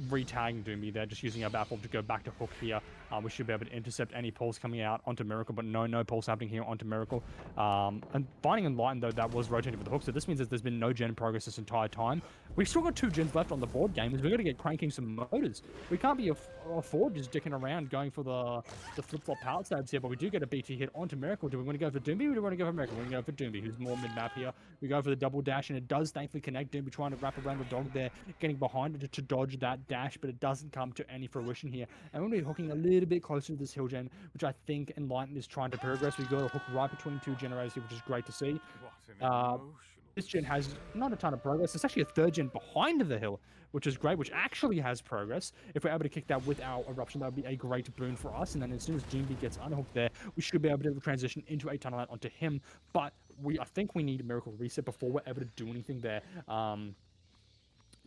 re-tagging Doomby. They're just using our backflip to go back to hook here. We should be able to intercept any pulls coming out onto Miracle, but no pulls happening here onto Miracle. And finding Enlightened, though, that was rotating for the hook, so this means that there's been no gen progress this entire time. We've still got 2 gens left on the board, gamers. We've got to get cranking some motors. We can't be afford just dicking around going for the flip-flop pallet stabs here, but we do get a BT hit onto Miracle. Do we want to go for Doomby or do we want to go for Miracle? We're going to go for Doomby, who's more mid-map here. We go for the double dash, and it does thankfully connect. Doomby trying to wrap around the dog there, getting behind it to dodge that dash, but it doesn't come to any fruition here. And we're going to be hooking a little bit closer to this hill gen, which I think Enlightened is trying to progress. We got a hook right between 2 generators here, which is great to see. This gen has not a ton of progress. It's actually a 3rd gen behind the hill, which is great, which actually has progress. If we're able to kick that with our eruption, that would be a great boon for us. And then as soon as Doomby gets unhooked there, we should be able to transition into a tunnel out onto him. But I think we need a Miracle reset before we're able to do anything there.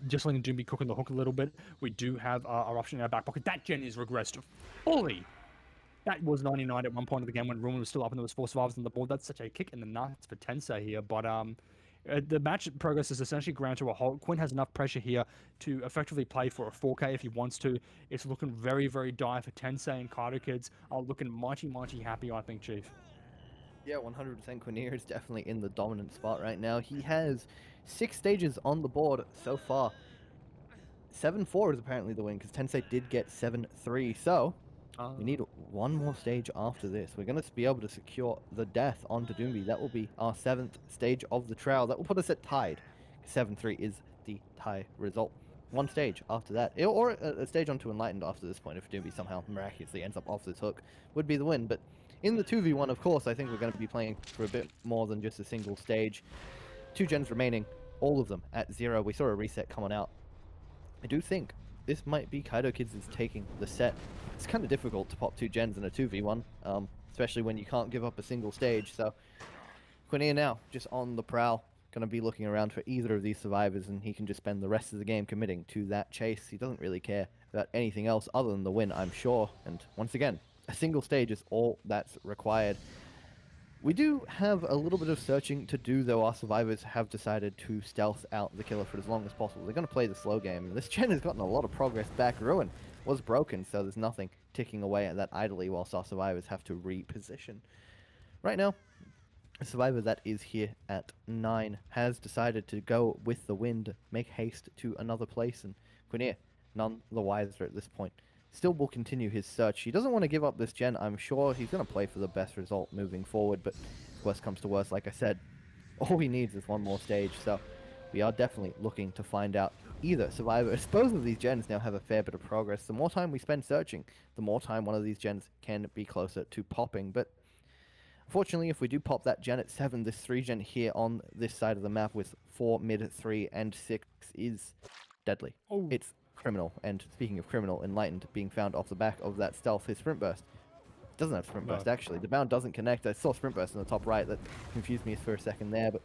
Just letting Doomby cook on the hook a little bit. We do have eruption in our back pocket. That gen is regressed fully. That was 99 at one point of the game when Ruin was still up and there was 4 survivors on the board. That's such a kick in the nuts for Tensei here. But the match progress is essentially ground to a halt. Quinn has enough pressure here to effectively play for a 4K if he wants to. It's looking very dire for Tensei, and KaitOkids are looking mighty happy, I think, Chief. Yeah, 100% Quinir is definitely in the dominant spot right now. He has 6 stages on the board so far. 7-4 is apparently the win, because Tensei did get 7-3, so we need 1 more stage after this. We're going to be able to secure the death onto Doomby. That will be our 7th stage of the trial. That will put us at tied. 7-3 is the tie result. 1 stage after that, or a stage onto Enlightened after this point, if Doomby somehow miraculously ends up off this hook, would be the win. But in the 2v1, of course, I think we're going to be playing for a bit more than just a single stage. 2 gens remaining, all of them at 0. We saw a reset coming out. I do think this might be KaitOkids is taking the set. It's kind of difficult to pop 2 gens in a 2v1, especially when you can't give up a single stage. So Quinir now just on the prowl, going to be looking around for either of these survivors, and he can just spend the rest of the game committing to that chase. He doesn't really care about anything else other than the win, I'm sure. And once again, a single stage is all that's required. We do have a little bit of searching to do, though. Our survivors have decided to stealth out the killer for as long as possible. They're going to play the slow game. This gen has gotten a lot of progress back. Ruin was broken, so there's nothing ticking away at that idly whilst our survivors have to reposition. Right now, a survivor that is here at 9 has decided to go with the wind, make haste to another place, and Quinir, none the wiser at this point, still will continue his search. He doesn't want to give up this gen, I'm sure. He's going to play for the best result moving forward, but if worst comes to worst, like I said, all he needs is 1 more stage, so we are definitely looking to find out either survivors. Both of these gens now have a fair bit of progress. The more time we spend searching, the more time one of these gens can be closer to popping. But unfortunately, if we do pop that gen at 7, this 3 gen here on this side of the map with 4, mid 3, and 6 is deadly. Oh. It's criminal. And speaking of criminal, Enlightened being found off the back of that stealth, his sprint burst. Doesn't have sprint burst, actually. The bound doesn't connect. I saw sprint burst in the top right. That confused me for a second there, but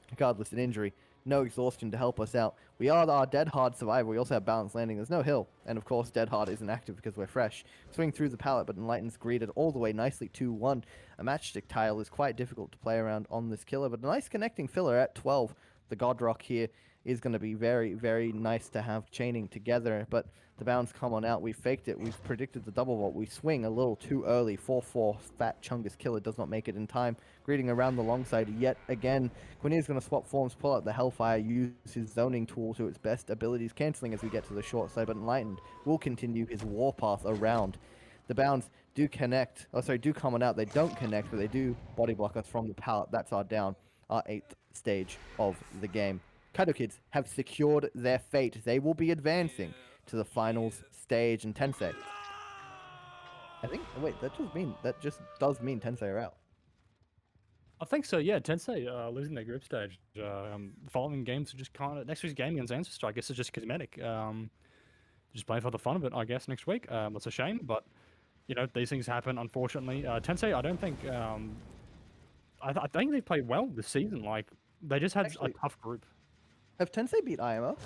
regardless, an injury. No exhaustion to help us out. We are our dead hard survivor. We also have balanced landing. There's no hill. And of course, dead hard isn't active because we're fresh. Swing through the pallet, but Enlightened's greeted all the way nicely 2-1. A matchstick tile is quite difficult to play around on this killer, but a nice connecting filler at 12. The Godrock here is going to be very, very nice to have chaining together, but the bounds come on out. We faked it. We've predicted the double vault. We swing a little too early. 4-4 fat Chungus killer does not make it in time. Greeting around the long side yet again. Quinier's going to swap forms, pull out the Hellfire, use his zoning tool to its best abilities, canceling as we get to the short side, but Enlightened will continue his warpath around. The bounds do connect. Oh, sorry, do come on out. They don't connect, but they do body block us from the pallet. That's our down, our 8th stage of the game. KaitOkids have secured their fate. They will be advancing to the finals stage, and Tensei. I think. Wait, that just does mean Tensei are out. I think so. Yeah, Tensei losing their group stage. The following games are just kind of next week's game against Ancestor. I guess it's just cosmetic. Just playing for the fun of it. I guess next week. It's a shame, but you know these things happen. Unfortunately, Tensei. I don't think. I think they played well this season. Like they just had a tough group. Have Tensei beat IMO?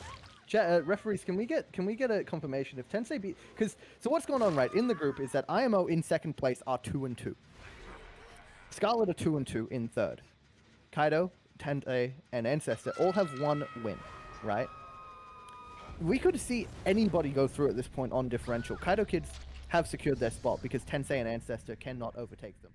Referees, can we get a confirmation if Tensei beat? Because so what's going on right in the group is that IMO in second place are 2-2. Scarlet are 2-2 in third. Kaido, Tensei, and Ancestor all have 1 win, right? We could see anybody go through at this point on differential. KaitOkids have secured their spot because Tensei and Ancestor cannot overtake them.